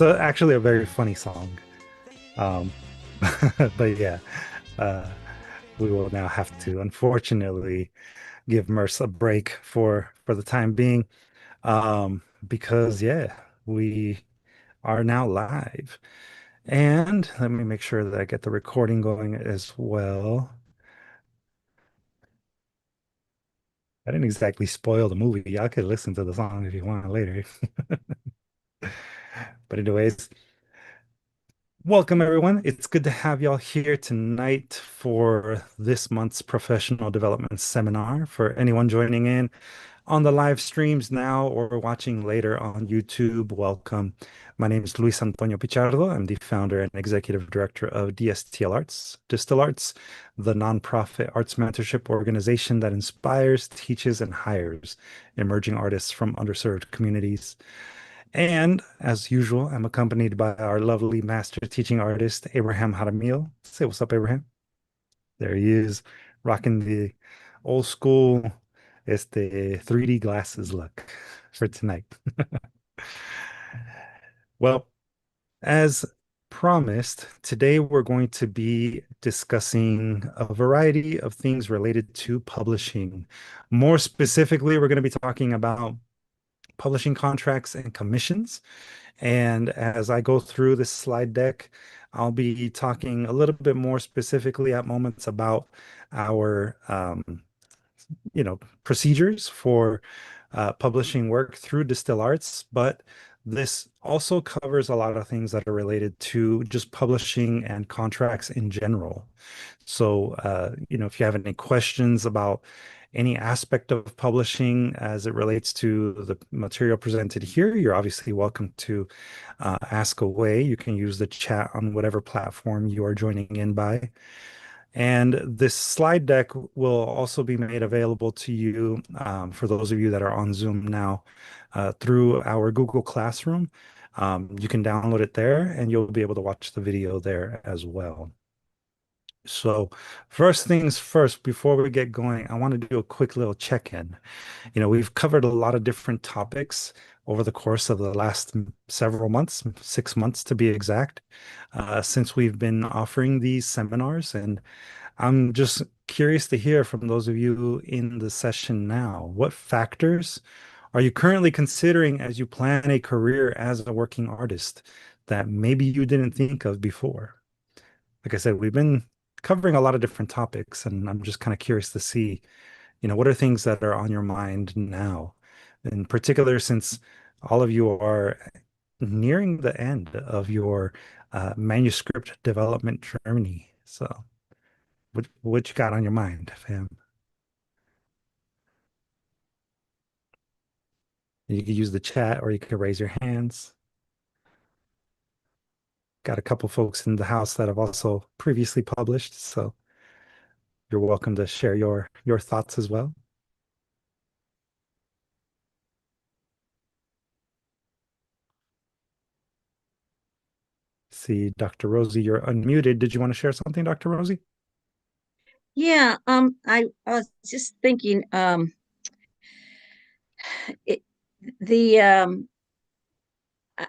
Actually a very funny song. Um, but yeah, uh, we will now have to unfortunately give Merce a break for the time being. Because yeah, we are now live. And let me make sure that I get the recording going as well. I didn't exactly spoil the movie. Y'all could listen to the song if you want later. But anyways, welcome everyone. It's good to have y'all here tonight for this month's professional development seminar. For anyone joining in on the live streams now or watching later on YouTube, welcome. My name is Luis Antonio Pichardo. I'm the founder and executive director of DSTL Arts, Distal Arts, the nonprofit arts mentorship organization that inspires, teaches, and hires emerging artists from underserved communities. And as usual, I'm accompanied by our lovely master teaching artist, Abraham Jaramillo. Say what's up, Abraham. There he is, rocking the old school 3D glasses look for tonight. Well, as promised, today we're going to be discussing a variety of things related to publishing. More specifically, we're going to be talking about publishing contracts and commissions. And as I go through this slide deck, I'll be talking a little bit more specifically at moments about our procedures for publishing work through Distill Arts, but this also covers a lot of things that are related to just publishing and contracts in general. So, if you have any questions about any aspect of publishing as it relates to the material presented here, you're obviously welcome to ask away. You can use the chat on whatever platform you are joining in by. And this slide deck will also be made available to you for those of you that are on Zoom now through our Google Classroom. You can download it there and you'll be able to watch the video there as well. So first things first, before we get going, I want to do a quick little check-in. We've covered a lot of different topics over the course of the last several months, 6 months to be exact, since we've been offering these seminars. And I'm just curious to hear from those of you in the session now, what factors are you currently considering as you plan a career as a working artist that maybe you didn't think of before? Like I said, we've been covering a lot of different topics, and I'm just kind of curious to see, what are things that are on your mind now, in particular, since all of you are nearing the end of your manuscript development journey. So, what you got on your mind, fam? You could use the chat or you could raise your hands. Got a couple folks in the house that have also previously published, so you're welcome to share your thoughts as well. See, Dr. Rosie, you're unmuted. Did you want to share something, Dr. Rosie? Yeah, I was just thinking, it, the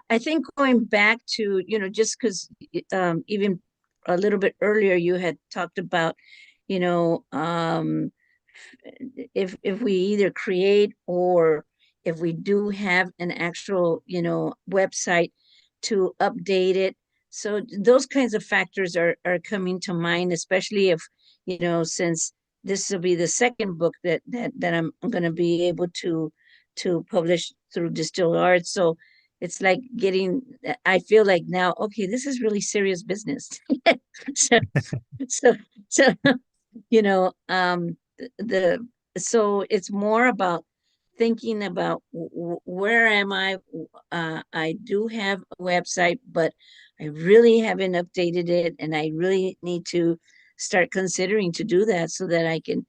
I think going back to, just because even a little bit earlier you had talked about, you know, if we either create or if we do have an actual, website to update it. So those kinds of factors are coming to mind, especially if, since this will be the second book that I'm going to be able to publish through Distilled Arts. So it's like getting, I feel like now, okay, this is really serious business. so so so you know the so it's more about thinking about where am I. I do have a website, but I really haven't updated it, and I really need to start considering to do that so that I can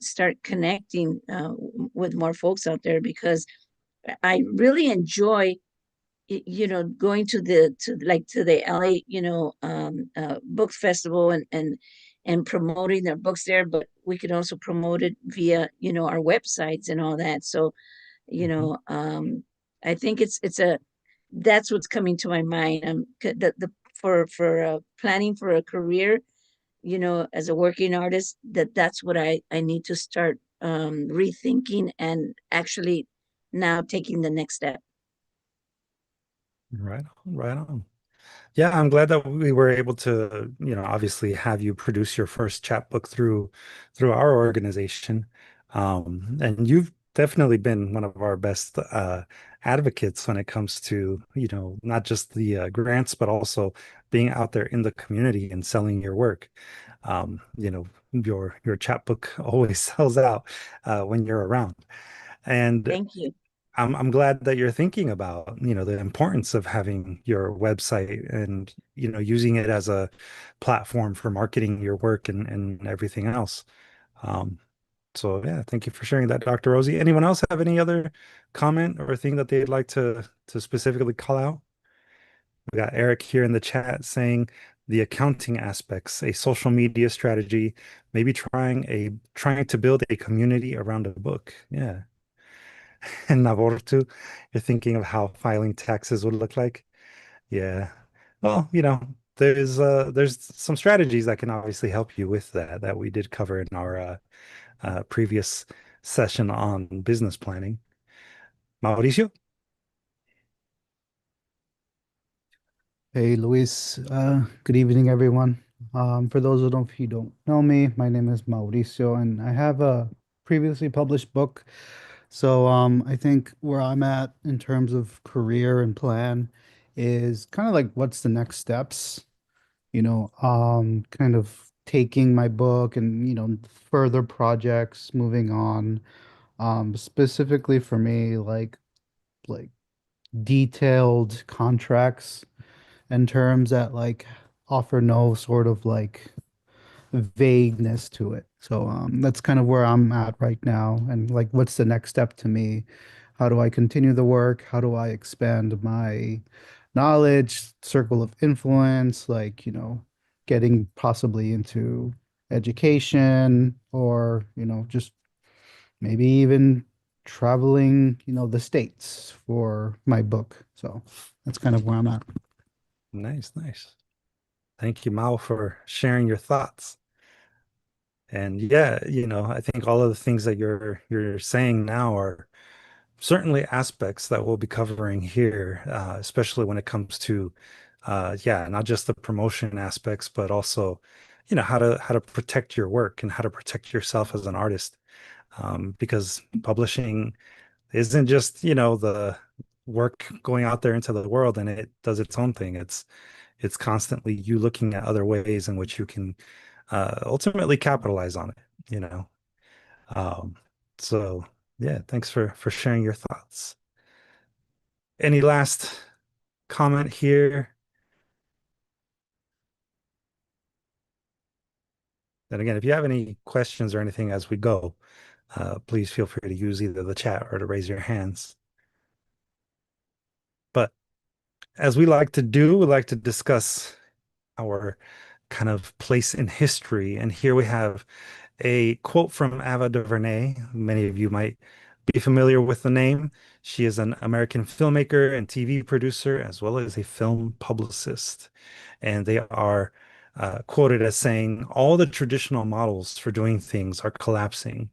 start connecting with more folks out there, because I really enjoy going to the LA book festival, and promoting their books there, but we could also promote it via our websites and all that. So Mhm. I think it's a that's what's coming to my mind. The for planning for a career, as a working artist, that's what I need to start rethinking and actually now taking the next step. Right on, right on. Yeah, I'm glad that we were able to, obviously have you produce your first chapbook through our organization. And you've definitely been one of our best advocates when it comes to, not just the grants, but also being out there in the community and selling your work. Your chapbook always sells out when you're around. And Thank you. I'm glad that you're thinking about, the importance of having your website and, using it as a platform for marketing your work and everything else. Um, so yeah, thank you for sharing that, Dr. Rosie. Anyone else have any other comment or thing that they'd like to specifically call out? We got Eric here in the chat saying the accounting aspects, a social media strategy, maybe trying to build a community around a book. Yeah. In Navortu, you're thinking of how filing taxes would look like. Yeah. Well, there's some strategies that can obviously help you with that we did cover in our previous session on business planning. Mauricio? Hey, Luis. Good evening, everyone. For those who don't know me, my name is Mauricio, and I have a previously published book. So, I think where I'm at in terms of career and plan is kind of like what's the next steps, kind of taking my book and, further projects, moving on. Specifically for me, like detailed contracts and terms that like offer no sort of like vagueness to it. So that's kind of where I'm at right now. And like, what's the next step to me? How do I continue the work? How do I expand my knowledge, circle of influence, like, getting possibly into education or, just maybe even traveling, the States for my book. So that's kind of where I'm at. Nice, nice. Thank you, Mao, for sharing your thoughts. And yeah, I think all of the things that you're saying now are certainly aspects that we'll be covering here, especially when it comes to, yeah, not just the promotion aspects, but also, how to protect your work and how to protect yourself as an artist. Because publishing isn't just, the work going out there into the world and it does its own thing. It's constantly you looking at other ways in which you can ultimately capitalize on it, you know. Um, so yeah, thanks for sharing your thoughts. Any last comment here? And again, if you have any questions or anything as we go, please feel free to use either the chat or to raise your hands. But as we like to do, we like to discuss our kind of place in history. And here we have a quote from Ava DuVernay. Many of you might be familiar with the name. She is an American filmmaker and TV producer, as well as a film publicist. And they are quoted as saying, all the traditional models for doing things are collapsing,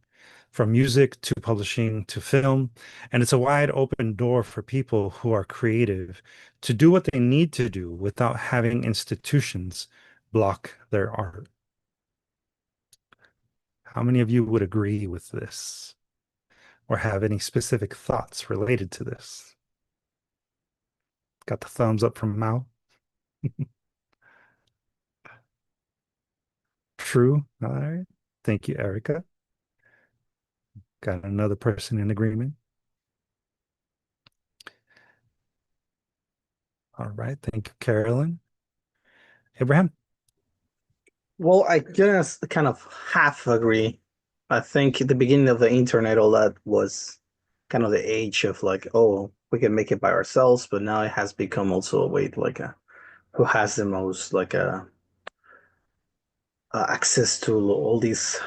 from music to publishing to film. And it's a wide open door for people who are creative to do what they need to do without having institutions block their art. How many of you would agree with this or have any specific thoughts related to this? Got the thumbs up from Mao. True. All right. Thank you, Erica. Got another person in agreement. All right. Thank you, Carolyn. Abraham. Well, I guess kind of half agree. I think at the beginning of the internet, all that was kind of the age of like, oh, we can make it by ourselves, but now it has become also a way to like who has the most like access to all these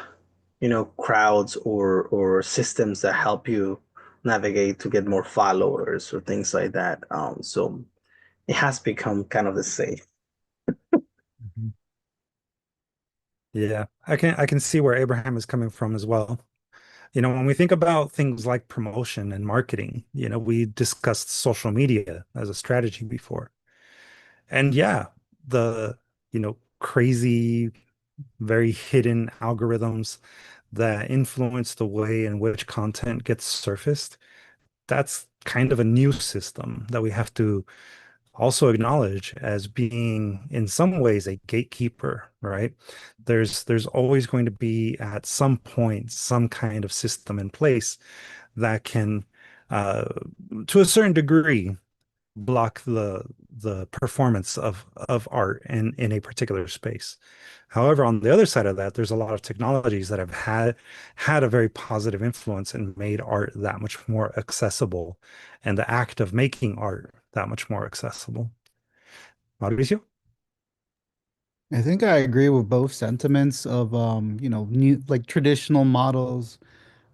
crowds or systems that help you navigate to get more followers or things like that. So it has become kind of the same. Mhm. Yeah, I can see where Abraham is coming from as well. When we think about things like promotion and marketing, we discussed social media as a strategy before. And yeah, the, crazy, very hidden algorithms that influence the way in which content gets surfaced, that's kind of a new system that we have to also acknowledge as being in some ways a gatekeeper, right? There's always going to be at some point some kind of system in place that can uh, to a certain degree block the performance of art in a particular space. However, on the other side of that, there's a lot of technologies that have had a very positive influence and made art that much more accessible, and the act of making art that much more accessible. Mauricio? I think I agree with both sentiments of new like traditional models.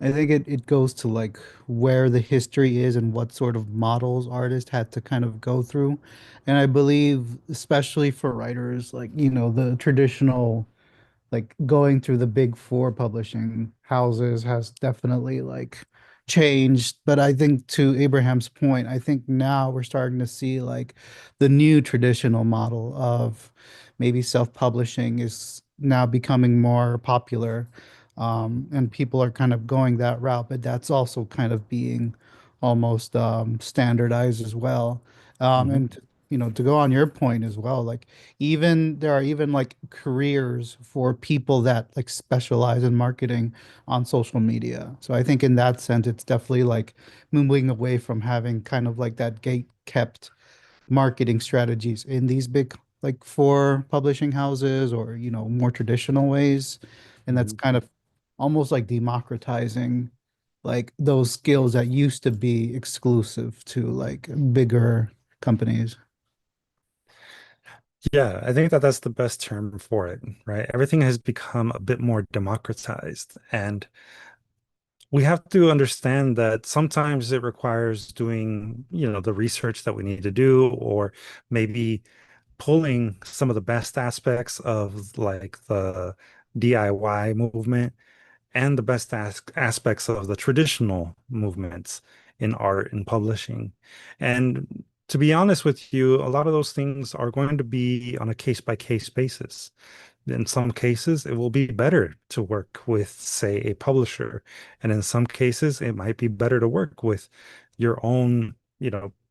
I think it goes to like where the history is and what sort of models artists had to kind of go through. And I believe especially for writers, like, the traditional like going through the big four publishing houses has definitely like changed. But I think to Abraham's point, I think now we're starting to see like the new traditional model of maybe self-publishing is now becoming more popular. And people are kind of going that route, but that's also kind of being almost standardized as well. Mhm. And to go on your point as well, like even there are even like careers for people that like specialize in marketing on social media. So I think in that sense, it's definitely like moving away from having kind of like that gate kept marketing strategies in these big like four publishing houses or more traditional ways. And that's Mhm. kind of almost like democratizing like those skills that used to be exclusive to like bigger companies. Yeah, I think that that's the best term for it, right? Everything has become a bit more democratized, and we have to understand that sometimes it requires doing, the research that we need to do, or maybe pulling some of the best aspects of like the DIY movement and the best aspects of the traditional movements in art and publishing. And to be honest with you, a lot of those things are going to be on a case by case basis. In some cases, it will be better to work with, say, a publisher. And in some cases, it might be better to work with your own,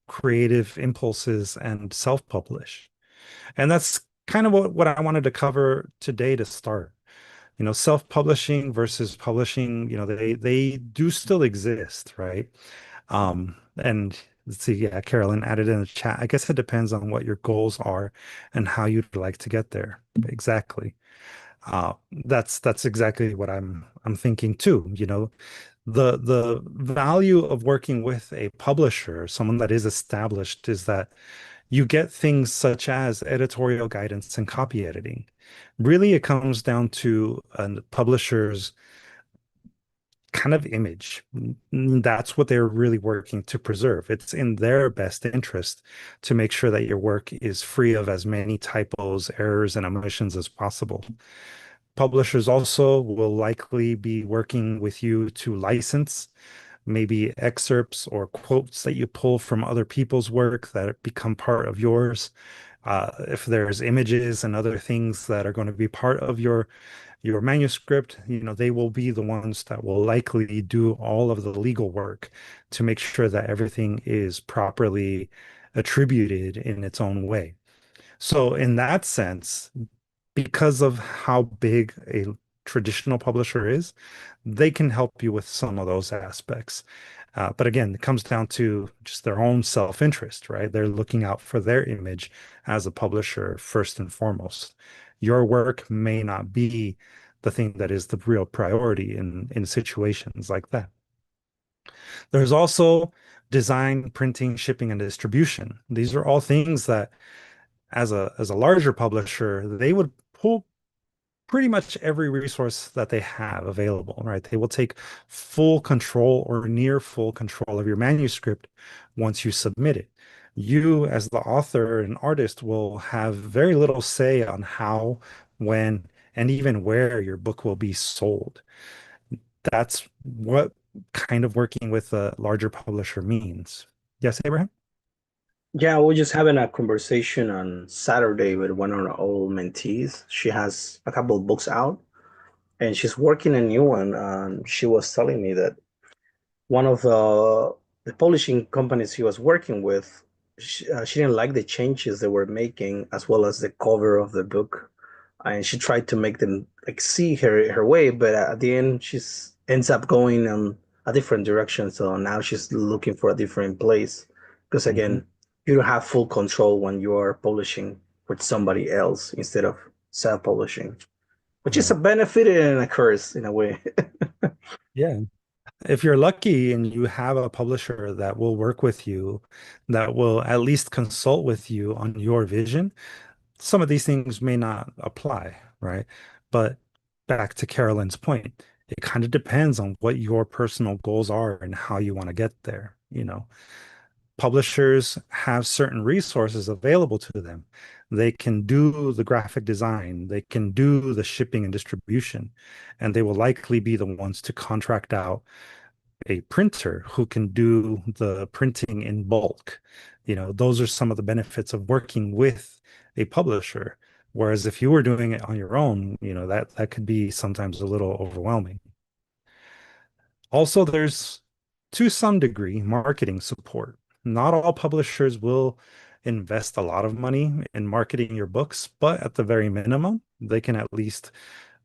creative impulses and self-publish. And that's kind of what I wanted to cover today to start. Self-publishing versus publishing, they do still exist, right? And let's see, yeah, Carolyn added in the chat. I guess it depends on what your goals are and how you'd like to get there. Exactly. That's exactly what I'm thinking too. The value of working with a publisher, someone that is established, is that you get things such as editorial guidance and copy editing. Really, it comes down to a publisher's kind of image. That's what they're really working to preserve. It's in their best interest to make sure that your work is free of as many typos, errors, and omissions as possible. Publishers also will likely be working with you to license maybe excerpts or quotes that you pull from other people's work that become part of yours. If there's images and other things that are going to be part of your manuscript, they will be the ones that will likely do all of the legal work to make sure that everything is properly attributed in its own way. So in that sense, because of how big a traditional publisher is, they can help you with some of those aspects. But again, it comes down to just their own self-interest, right? They're looking out for their image as a publisher first and foremost. Your work may not be the thing that is the real priority in situations like that. There's also design, printing, shipping, and distribution. These are all things that as a larger publisher, they would pull pretty much every resource that they have available, right? They will take full control or near full control of your manuscript once you submit it. You, as the author and artist, will have very little say on how, when, and even where your book will be sold. That's what kind of working with a larger publisher means. Yes, Abraham? Yeah, we are just having a conversation on Saturday with one of our old mentees. She has a couple of books out and she's working a new one. She was telling me that one of the publishing companies she was working with, she didn't like the changes they were making as well as the cover of the book. And she tried to make them like see her way, but at the end she's ends up going on a different direction. So now she's looking for a different place because again, you don't have full control when you are publishing with somebody else instead of self-publishing, which is a Right. benefit and a curse in a way. Yeah. If you're lucky and you have a publisher that will work with you, that will at least consult with you on your vision, some of these things may not apply, right? But back to Carolyn's point, it kind of depends on what your personal goals are and how you want to get there. Publishers have certain resources available to them. They can do the graphic design, they can do the shipping and distribution, and they will likely be the ones to contract out a printer who can do the printing in bulk. Those are some of the benefits of working with a publisher. Whereas if you were doing it on your own, that could be sometimes a little overwhelming. Also, there's to some degree marketing support. Not all publishers will invest a lot of money in marketing your books, but at the very minimum, they can at least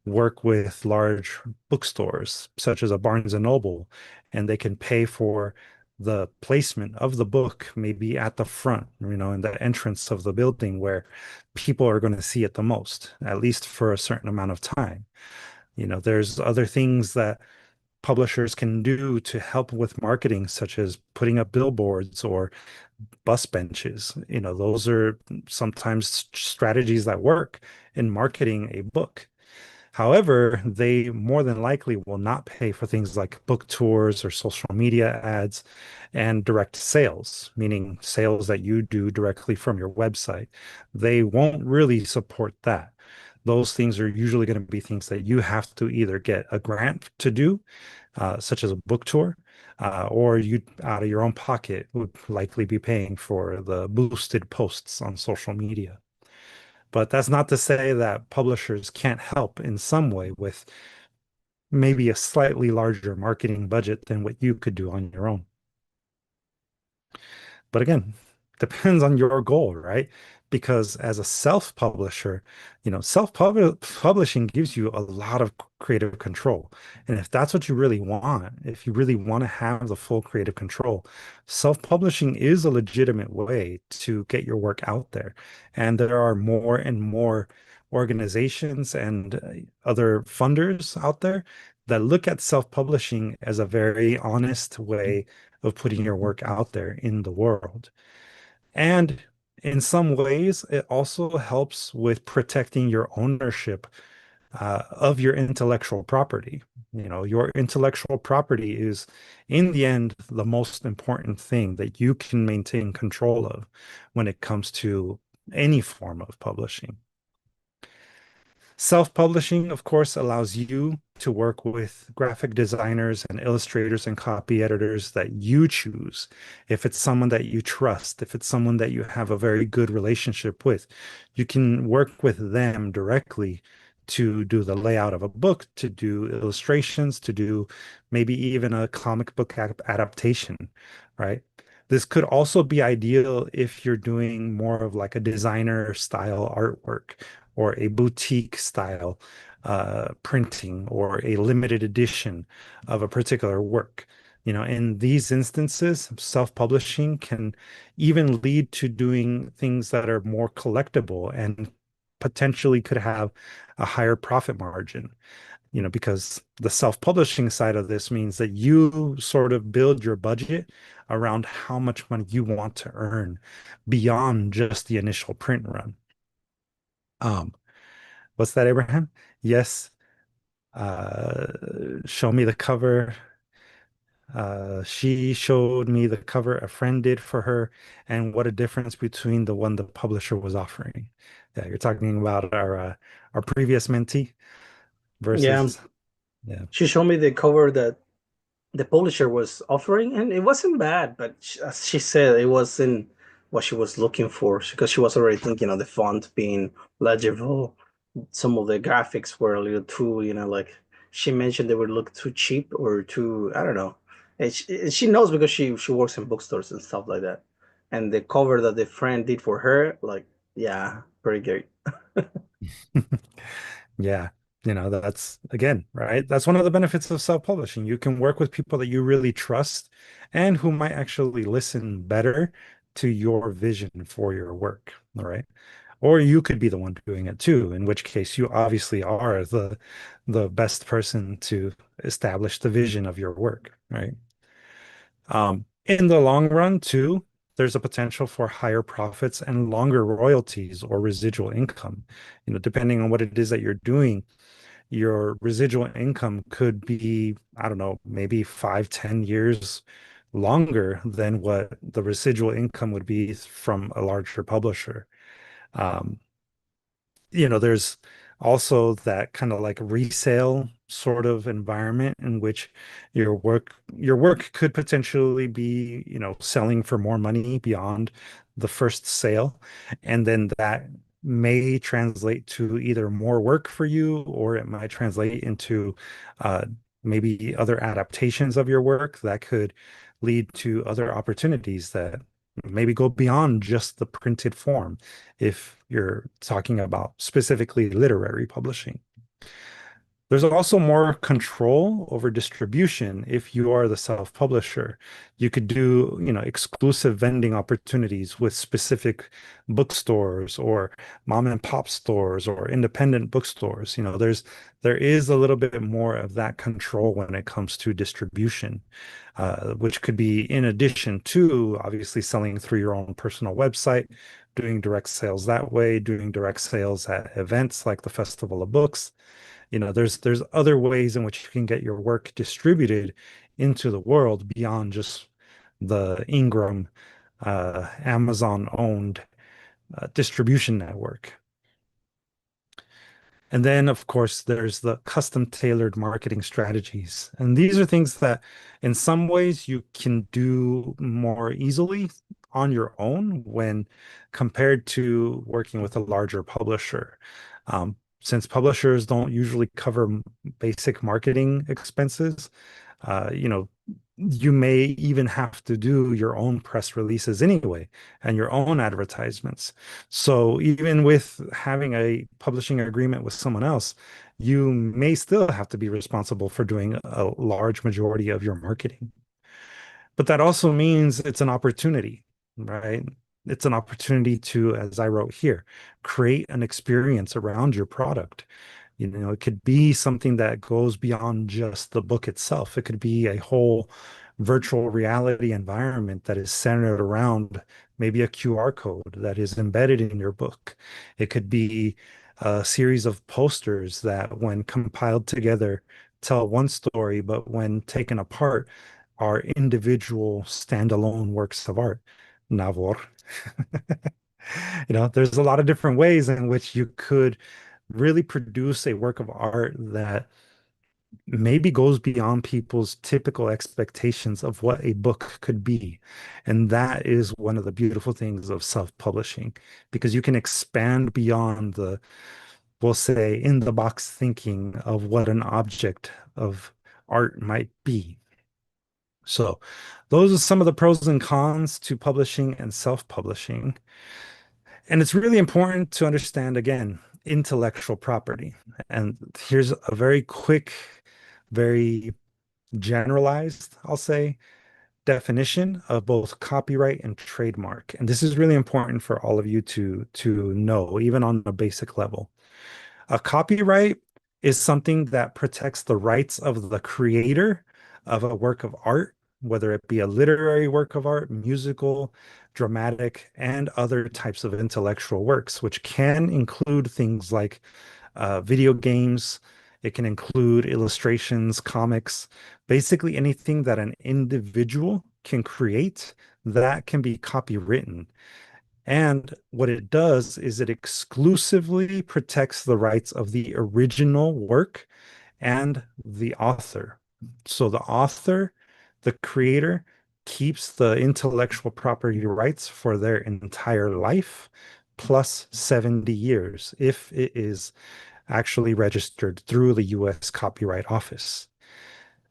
work with large bookstores such as a Barnes and Noble, and they can pay for the placement of the book maybe at the front, in the entrance of the building where people are going to see it the most, at least for a certain amount of time. There's other things that publishers can do to help with marketing, such as putting up billboards or bus benches. Those are sometimes strategies that work in marketing a book. However, they more than likely will not pay for things like book tours or social media ads and direct sales, meaning sales that you do directly from your website. They won't really support that. Those things are usually going to be things that you have to either get a grant to do, such as a book tour, or you, out of your own pocket, would likely be paying for the boosted posts on social media. But that's not to say that publishers can't help in some way with maybe a slightly larger marketing budget than what you could do on your own. But again, depends on your goal, right? Because as a self-publisher, self-publishing gives you a lot of creative control. And if that's what you really want, if you really want to have the full creative control, self-publishing is a legitimate way to get your work out there. And there are more and more organizations and other funders out there that look at self-publishing as a very honest way of putting your work out there in the world. And in some ways, it also helps with protecting your ownership of your intellectual property. Your intellectual property is, in the end, the most important thing that you can maintain control of when it comes to any form of publishing. Self-publishing, of course, allows you to work with graphic designers and illustrators and copy editors that you choose. If it's someone that you trust, if it's someone that you have a very good relationship with, you can work with them directly to do the layout of a book, to do illustrations, to do maybe even a comic book adaptation, right? This could also be ideal if you're doing more of like a designer style artwork or a boutique style printing or a limited edition of a particular work. In these instances, self-publishing can even lead to doing things that are more collectible and potentially could have a higher profit margin. Because the self-publishing side of this means that you sort of build your budget around how much money you want to earn beyond just the initial print run. What's that, Abraham? Yes. Show me the cover. She showed me the cover a friend did for her, and what a difference between the one the publisher was offering. Yeah, you're talking about our previous mentee Yeah, versus yeah. she showed me the cover that the publisher was offering, and it wasn't bad, but as she said, it wasn't what she was looking for because she was already thinking of the font being legible. Some of the graphics were a little too, like she mentioned they would look too cheap or too, I don't know. And she knows because she works in bookstores and stuff like that. And the cover that the friend did for her, like, yeah, pretty great. Yeah, that's again, right? That's one of the benefits of self-publishing. You can work with people that you really trust and who might actually listen better to your vision for your work, all right? Or you could be the one doing it too, in which case you obviously are the best person to establish the vision of your work, right? In the long run, too, there's a potential for higher profits and longer royalties or residual income. Depending on what it is that you're doing, your residual income could be, I don't know, maybe 5, 10 years longer than what the residual income would be from a larger publisher. Um, there's also that kind of like resale sort of environment in which your work could potentially be, selling for more money beyond the first sale. And then that may translate to either more work for you, or it might translate into uh, maybe other adaptations of your work that could lead to other opportunities that maybe go beyond just the printed form if you're talking about specifically literary publishing. There's also more control over distribution if you are the self-publisher. You could do, exclusive vending opportunities with specific bookstores or mom and pop stores or independent bookstores. There is a little bit more of that control when it comes to distribution, which could be in addition to obviously selling through your own personal website, doing direct sales that way, doing direct sales at events like the Festival of Books. There's other ways in which you can get your work distributed into the world beyond just the Ingram, Amazon owned distribution network. And then, of course, there's the custom tailored marketing strategies. And these are things that, in some ways, you can do more easily on your own when compared to working with a larger publisher. Since publishers don't usually cover basic marketing expenses, uh, you know, you may even have to do your own press releases anyway and your own advertisements. So even with having a publishing agreement with someone else, you may still have to be responsible for doing a large majority of your marketing. But that also means it's an opportunity, right? It's an opportunity to, as I wrote here, create an experience around your product. It could be something that goes beyond just the book itself. It could be a whole virtual reality environment that is centered around maybe a QR code that is embedded in your book. It could be a series of posters that, when compiled together, tell one story, but when taken apart, are individual standalone works of art. Navor. There's a lot of different ways in which you could really produce a work of art that maybe goes beyond people's typical expectations of what a book could be. And that is one of the beautiful things of self-publishing, because you can expand beyond the, we'll say, in the box thinking of what an object of art might be. So those are some of the pros and cons to publishing and self-publishing. And it's really important to understand, again, intellectual property. And here's a very quick, very generalized, I'll say, definition of both copyright and trademark. And this is really important for all of you to know, even on a basic level. A copyright is something that protects the rights of the creator of a work of art, whether it be a literary work of art, musical, dramatic, and other types of intellectual works, which can include things like video games. It can include illustrations, comics, basically anything that an individual can create that can be copywritten. And what it does is it exclusively protects the rights of the original work and the author. So the author, the creator, keeps the intellectual property rights for their entire life, plus 70 years if it is actually registered through the US Copyright Office.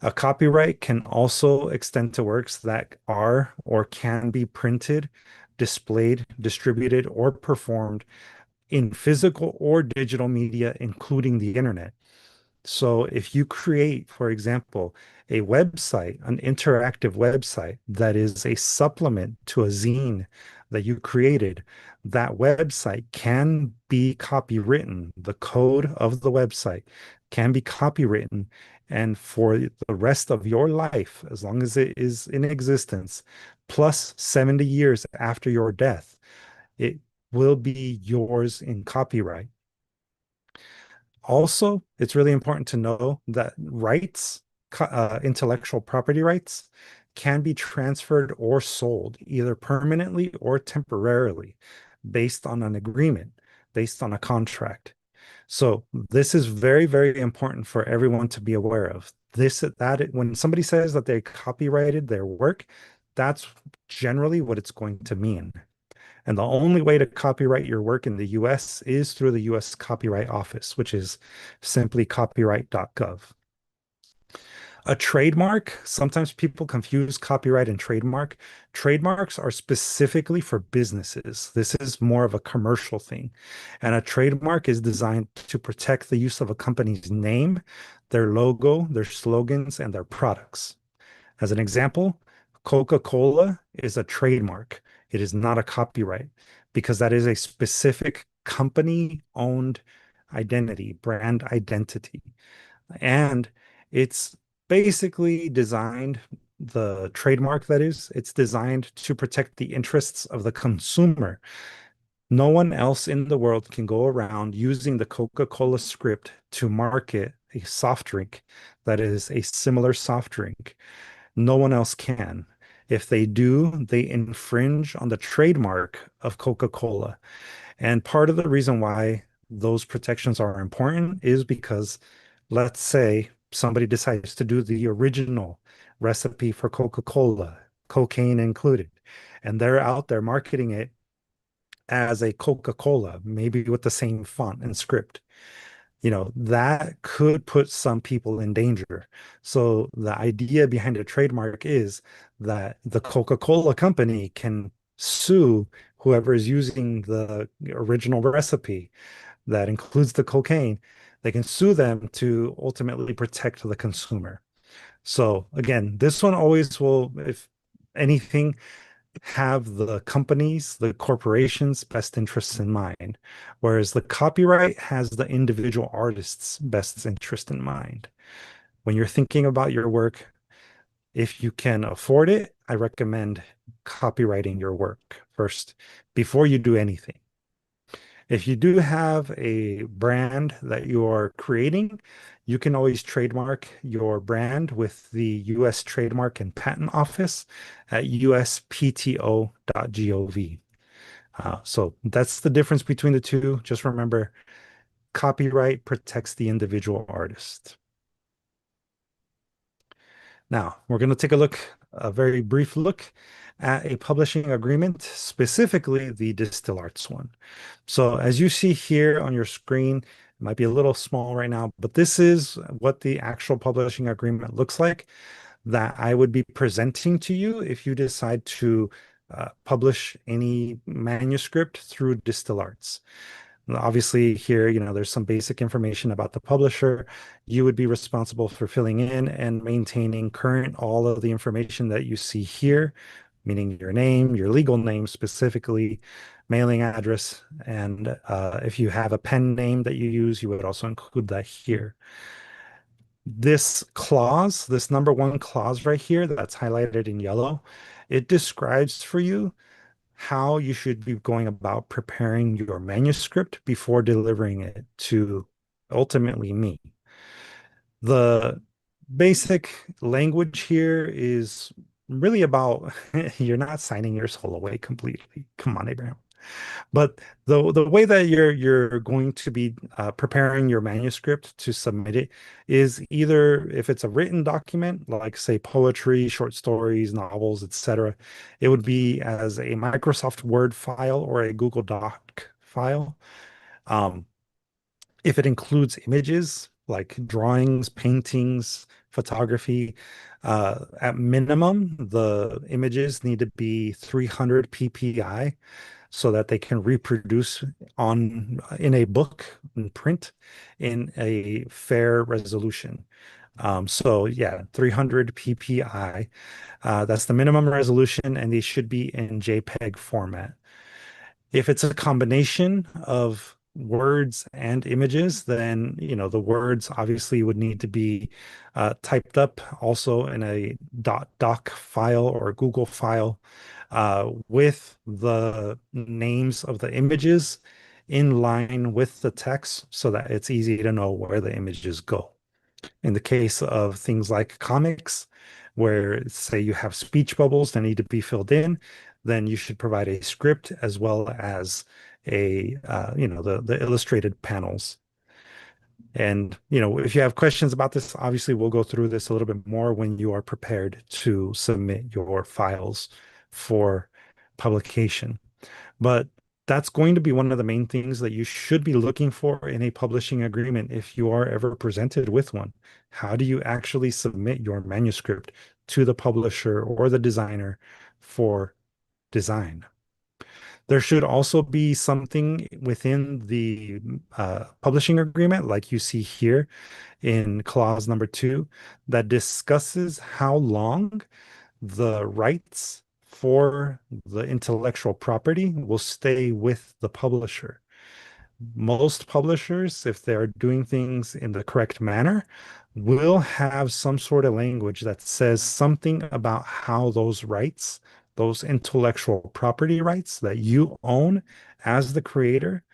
A copyright can also extend to works that are or can be printed, displayed, distributed, or performed in physical or digital media, including the internet. So if you create, for example, a website, an interactive website that is a supplement to a zine that you created, that website can be copywritten. The code of the website can be copywritten. And for the rest of your life, as long as it is in existence, plus 70 years after your death, it will be yours in copyright. Also, it's really important to know that rights, intellectual property rights, can be transferred or sold either permanently or temporarily based on an agreement, based on a contract. So this is very, very important for everyone to be aware of. When somebody says that they copyrighted their work, that's generally what it's going to mean. And the only way to copyright your work in the US is through the US Copyright Office, which is simply copyright.gov. A trademark, sometimes people confuse copyright and trademark. Trademarks are specifically for businesses. This is more of a commercial thing. And a trademark is designed to protect the use of a company's name, their logo, their slogans, and their products. As an example, Coca-Cola is a trademark. It is not a copyright because that is a specific company-owned identity, brand identity. And it's basically designed, the trademark that is, it's designed to protect the interests of the consumer. No one else in the world can go around using the Coca-Cola script to market a soft drink that is a similar soft drink. No one else can. If they do, they infringe on the trademark of Coca-Cola. And part of the reason why those protections are important is because, let's say somebody decides to do the original recipe for Coca-Cola, cocaine included, and they're out there marketing it as a Coca-Cola, maybe with the same font and script. That could put some people in danger. So the idea behind a trademark is that the Coca-Cola company can sue whoever is using the original recipe that includes the cocaine. They can sue them to ultimately protect the consumer. So again, this one always will, if anything, have the company's, the corporation's best interests in mind, whereas the copyright has the individual artist's best interest in mind. When you're thinking about your work, if you can afford it, I recommend copywriting your work first before you do anything. If you do have a brand that you are creating, you can always trademark your brand with the US Trademark and Patent Office at uspto.gov. So that's the difference between the two. Just remember, copyright protects the individual artist. Now, we're going to take a very brief look at a publishing agreement, specifically the Distill Arts one. So as you see here on your screen, it might be a little small right now, but this is what the actual publishing agreement looks like that I would be presenting to you if you decide to publish any manuscript through Distill Arts. Obviously here, there's some basic information about the publisher. You would be responsible for filling in and maintaining current all of the information that you see here, meaning your name, your legal name specifically, mailing address, and if you have a pen name that you use, you would also include that here. This clause, this number 1 clause right here that's highlighted in yellow, it describes for you how you should be going about preparing your manuscript before delivering it to ultimately me. The basic language here is really about you're not signing your soul away completely. Come on, Abraham. But the way that you're going to be preparing your manuscript to submit it is either if it's a written document, like say poetry, short stories, novels, etc., it would be as a Microsoft Word file or a Google Doc file. Um, if it includes images like drawings, paintings, photography, at minimum, the images need to be 300 ppi so that they can reproduce on in a book in print in a fair resolution. So yeah, 300 ppi. That's the minimum resolution, and they should be in JPEG format. If it's a combination of words and images, then the words obviously would need to be typed up also in a doc file or Google file with the names of the images in line with the text so that it's easy to know where the images go. In the case of things like comics, where say you have speech bubbles that need to be filled in, then you should provide a script as well as the illustrated panels. And if you have questions about this, obviously we'll go through this a little bit more when you are prepared to submit your files for publication. But that's going to be one of the main things that you should be looking for in a publishing agreement if you are ever presented with one. How do you actually submit your manuscript to the publisher or the designer for design? There should also be something within the publishing agreement, like you see here in clause number 2, that discusses how long the rights for the intellectual property will stay with the publisher. Most publishers, if they're doing things in the correct manner, will have some sort of language that says something about how those rights, those intellectual property rights that you own as the creator,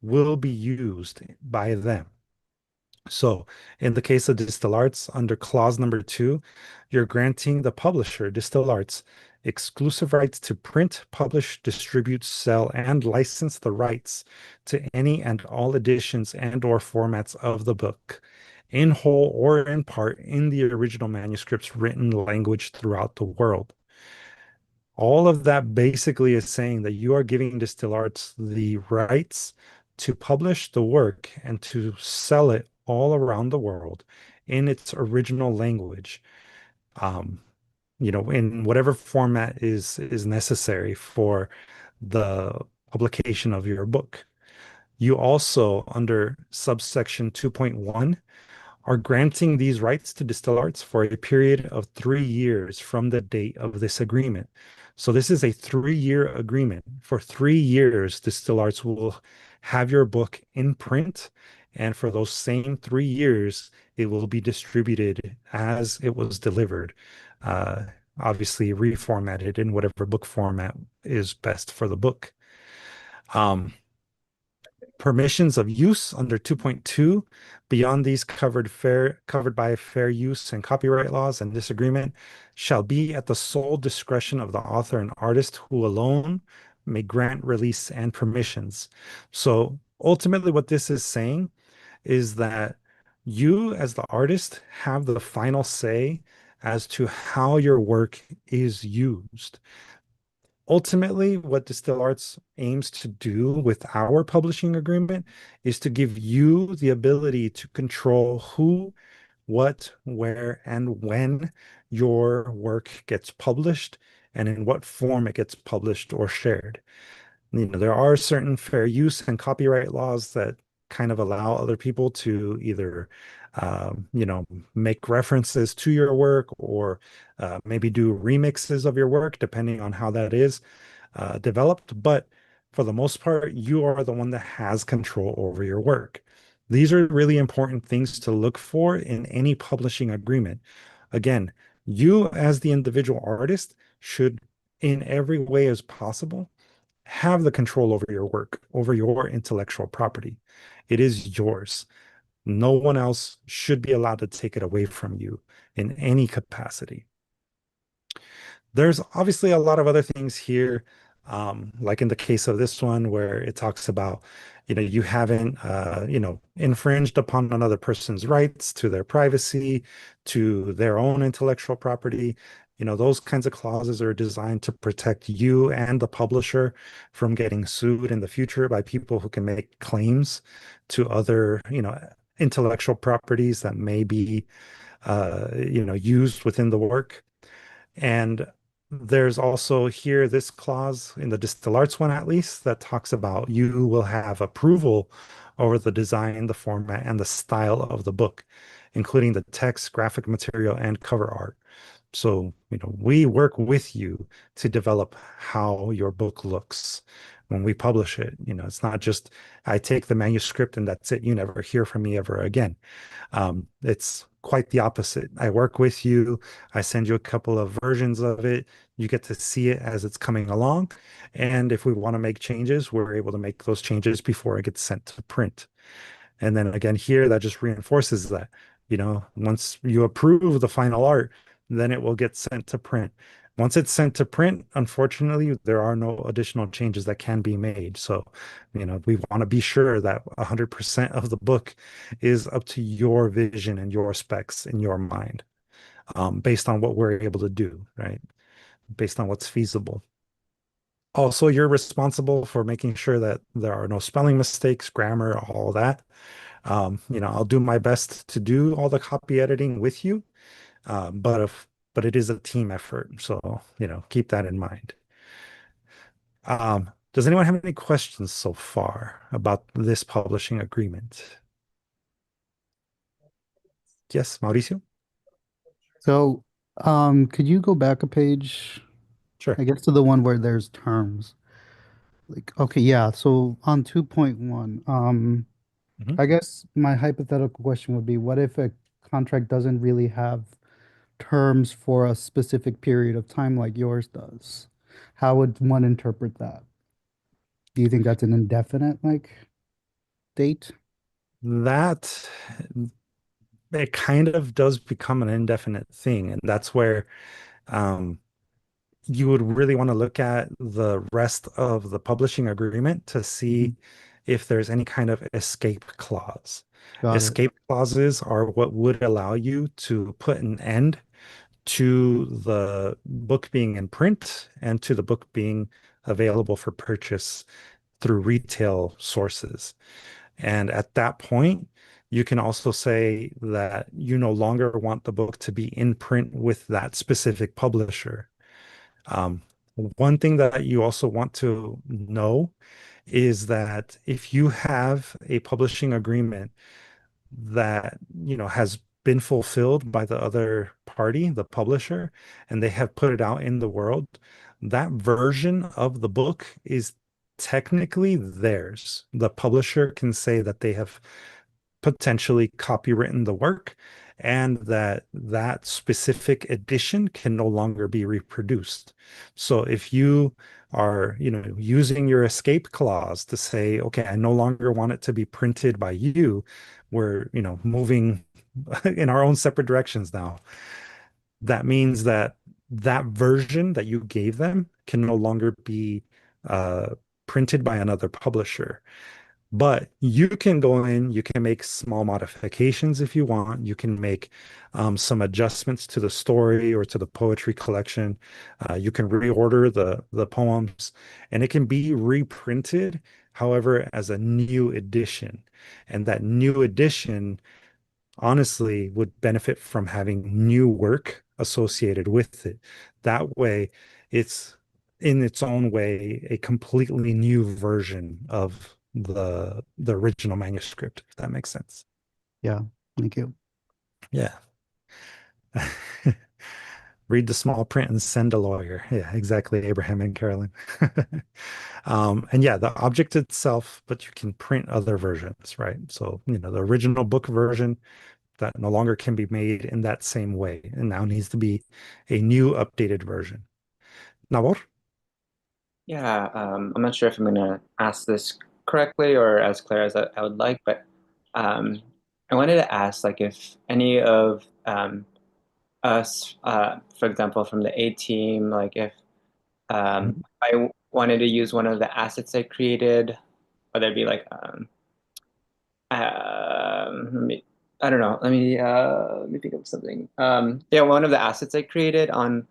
will be used by them. So in the case of Distill Arts, under clause number 2, you're granting the publisher, Distill Arts, exclusive rights to print, publish, distribute, sell, and license the rights to any and all editions and or formats of the book, in whole or in part, in the original manuscript's written language throughout the world. All of that basically is saying that you are giving Distill Arts the rights to publish the work and to sell it all around the world in its original language, in whatever format is necessary for the publication of your book. You also, under subsection 2.1, are granting these rights to Distill Arts for a period of 3 years from the date of this agreement. So this is a 3-year agreement. For 3 years, Distill Arts will have your book in print, and for those same 3 years, it will be distributed as it was delivered, obviously reformatted in whatever book format is best for the book. Permissions of use under 2.2, beyond these covered by fair use and copyright laws and disagreement, shall be at the sole discretion of the author and artist, who alone may grant release and permissions. So ultimately what this is saying is that you as the artist have the final say as to how your work is used. Ultimately, what Distill Arts aims to do with our publishing agreement is to give you the ability to control who, what, where, and when your work gets published and in what form it gets published or shared. There are certain fair use and copyright laws that kind of allow other people to either make references to your work or maybe do remixes of your work, depending on how that is developed. But for the most part, you are the one that has control over your work. These are really important things to look for in any publishing agreement. Again, you as the individual artist should, in every way as possible, have the control over your work, over your intellectual property. It is yours. No one else should be allowed to take it away from you in any capacity. There's obviously a lot of other things here, like in the case of this one where it talks about, you haven't, infringed upon another person's rights to their privacy, to their own intellectual property. Those kinds of clauses are designed to protect you and the publisher from getting sued in the future by people who can make claims to other, intellectual properties that may be, used within the work. And there's also here this clause in the Distill Arts one, at least, that talks about you will have approval over the design, the format, and the style of the book, including the text, graphic material, and cover art. So, we work with you to develop how your book looks when we publish it. It's not just I take the manuscript and that's it. You never hear from me ever again. It's quite the opposite. I work with you. I send you a couple of versions of it. You get to see it as it's coming along. And if we want to make changes, we're able to make those changes before it gets sent to print. And then again, here, that just reinforces that, once you approve the final art, then it will get sent to print. Once it's sent to print, unfortunately, there are no additional changes that can be made. So, we want to be sure that 100% of the book is up to your vision and your specs in your mind, based on what we're able to do, right? Based on what's feasible. Also, you're responsible for making sure that there are no spelling mistakes, grammar, all that. I'll do my best to do all the copy editing with you, but it is a team effort, so keep that in mind. Does anyone have any questions so far about this publishing agreement? Yes, Mauricio? So, could you go back a page? Sure. I guess to the one where there's terms. Like, okay, yeah. So on 2.1, Mhm. I guess my hypothetical question would be, what if a contract doesn't really have terms for a specific period of time like yours does? How would one interpret that? Do you think that's an indefinite like date? That it kind of does become an indefinite thing, and that's where um, you would really want to look at the rest of the publishing agreement to see if there's any kind of escape clause. Got it. Escape clauses are what would allow you to put an end to the book being in print and to the book being available for purchase through retail sources. And at that point, you can also say that you no longer want the book to be in print with that specific publisher. Um, One thing that you also want to know is that if you have a publishing agreement that, has been fulfilled by the other party, the publisher, and they have put it out in the world, that version of the book is technically theirs. The publisher can say that they have potentially copywritten the work and that that specific edition can no longer be reproduced. So if you are, using your escape clause to say, okay, I no longer want it to be printed by you, we're, moving in our own separate directions now. That means that that version that you gave them can no longer be printed by another publisher. But you can go in, you can make small modifications if you want. You can make some adjustments to the story or to the poetry collection. You can reorder the poems, and it can be reprinted, however, as a new edition. And that new edition, honestly, would benefit from having new work associated with it. That way, it's in its own way a completely new version of the original manuscript, if that makes sense. Yeah. Thank you. Yeah. Read the small print and send a lawyer. Yeah, exactly, Abraham and Carolyn. And yeah, the object itself, but you can print other versions, right? So, the original book version that no longer can be made in that same way and now needs to be a new updated version. Nabor? Yeah, I'm not sure if I'm going to ask this correctly or as clear as I would like, but I I wanted to ask, like, if any of us, for example, from the A team, like, if I wanted to use one of the assets I created, whether it be like, let me, I don't know, let me think of something. Yeah, one of the assets I created and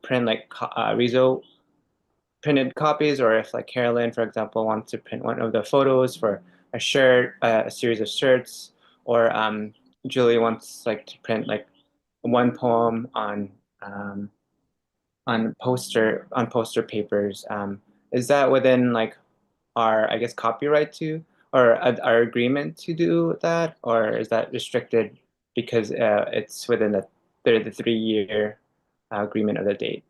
print like Rezo printed copies, or if like Carolyn, for example, wants to print one of the photos for a shirt, a series of shirts, or Julie wants like to print like one poem on poster papers. Is that within like our, I guess, copyright to, or our agreement to do that, or is that restricted because it's within the 3 year agreement of the date?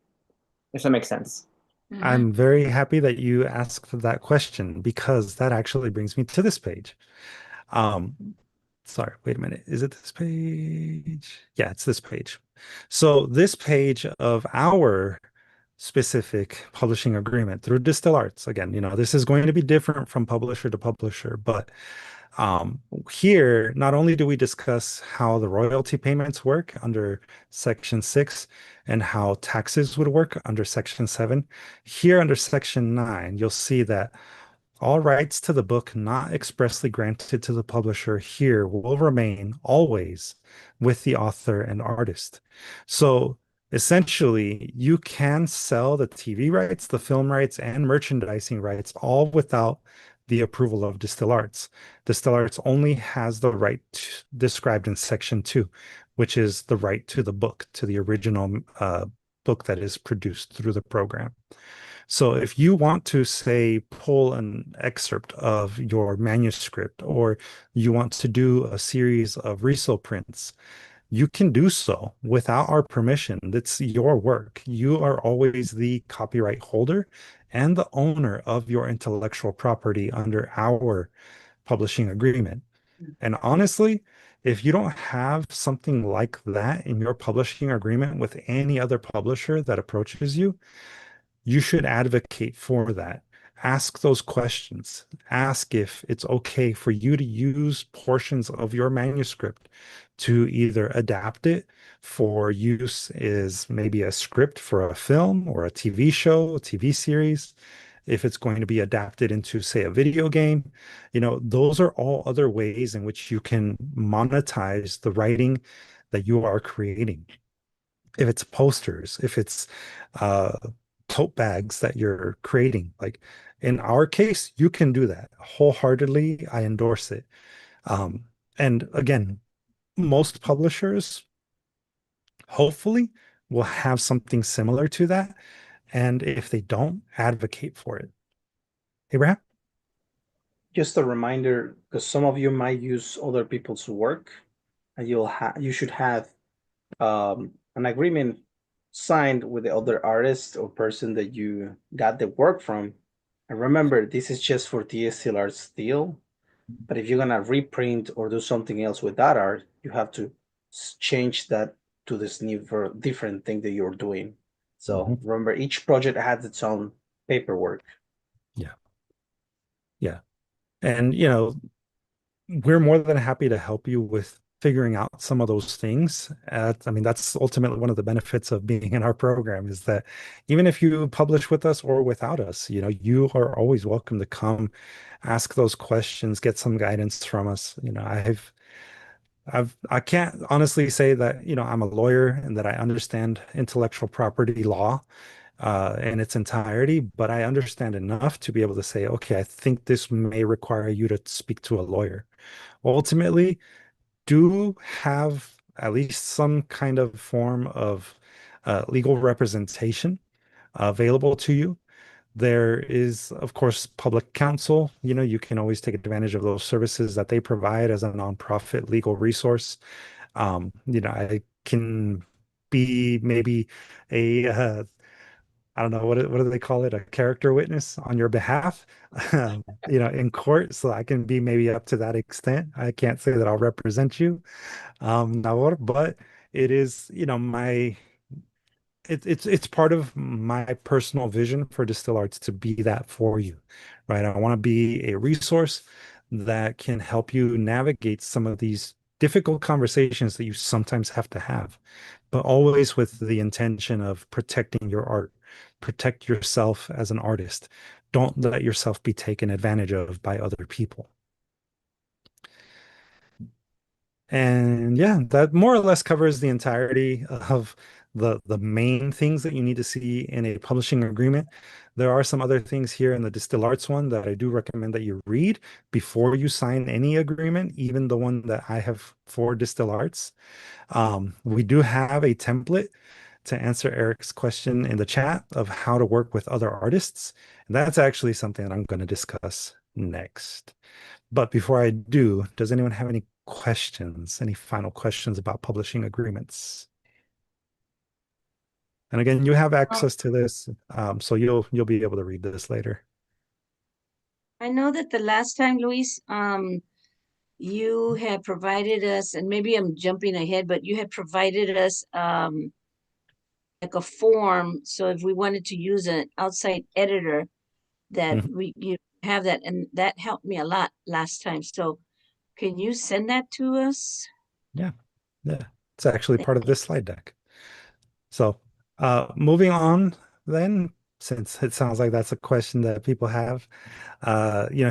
If that makes sense. Mhm. I'm very happy that you asked that question because that actually brings me to this page. Sorry, wait a minute. Is it this page? Yeah, it's this page. So this page of our specific publishing agreement through Distill Arts, again, this is going to be different from publisher to publisher, but here, not only do we discuss how the royalty payments work under Section 6 and how taxes would work under Section 7, here under Section 9, you'll see that all rights to the book not expressly granted to the publisher here will remain always with the author and artist. So essentially, you can sell the TV rights, the film rights, and merchandising rights all without the approval of Distill Arts. Distill Arts only has the right described in Section 2, which is the right to the book, to the original book that is produced through the program. So if you want to, say, pull an excerpt of your manuscript, or you want to do a series of reso prints, you can do so without our permission. That's your work. You are always the copyright holder and the owner of your intellectual property under our publishing agreement. And honestly, if you don't have something like that in your publishing agreement with any other publisher that approaches you, you should advocate for that. Ask those questions. Ask if it's okay for you to use portions of your manuscript to either adapt it for use as maybe a script for a film or a TV show, a TV series. If it's going to be adapted into, say, a video game, those are all other ways in which you can monetize the writing that you are creating. If it's posters, if it's uh, tote bags that you're creating, like in our case, you can do that wholeheartedly. I endorse it. Um, and again, most publishers hopefully will have something similar to that. And if they don't, advocate for it. Abraham? Just a reminder, because some of you might use other people's work, and you should have an agreement signed with the other artist or person that you got the work from. And remember, this is just for DSLR still. But if you're gonna reprint or do something else with that art, you have to change that to this new different thing that you're doing. So remember, each project has its own paperwork. Yeah. Yeah. And, we're more than happy to help you with figuring out some of those things. I mean, that's ultimately one of the benefits of being in our program, is that even if you publish with us or without us, you are always welcome to come ask those questions, get some guidance from us. I can't honestly say that, I'm a lawyer and that I understand intellectual property law in its entirety, but I understand enough to be able to say, okay, I think this may require you to speak to a lawyer. Ultimately, do have at least some kind of form of legal representation available to you. There is, of course, public counsel. You can always take advantage of those services that they provide as a nonprofit legal resource. I can be maybe a I don't know what do they call it, a character witness on your behalf, in court. So I can be maybe up to that extent. I can't say that I'll represent you, now, but it is, it's part of my personal vision for Distill Arts to be that for you, right? I want to be a resource that can help you navigate some of these difficult conversations that you sometimes have to have, but always with the intention of protecting your art. Protect yourself as an artist. Don't let yourself be taken advantage of by other people. And yeah, that more or less covers the entirety of the main things that you need to see in a publishing agreement. There are some other things here in the Distill Arts one that I do recommend that you read before you sign any agreement, even the one that I have for Distill Arts. We do have a template to answer Eric's question in the chat of how to work with other artists. And that's actually something that I'm going to discuss next. But before I do, does anyone have any questions, any final questions about publishing agreements? And again, you have access to this, so you'll be able to read this later. I know that the last time, Luis, you had provided us, and maybe I'm jumping ahead, but you had provided us like a form. So if we wanted to use an outside editor, that you have that, and that helped me a lot last time. So can you send that to us? Yeah, it's actually part of this slide deck. So moving on then, since it sounds like that's a question that people have,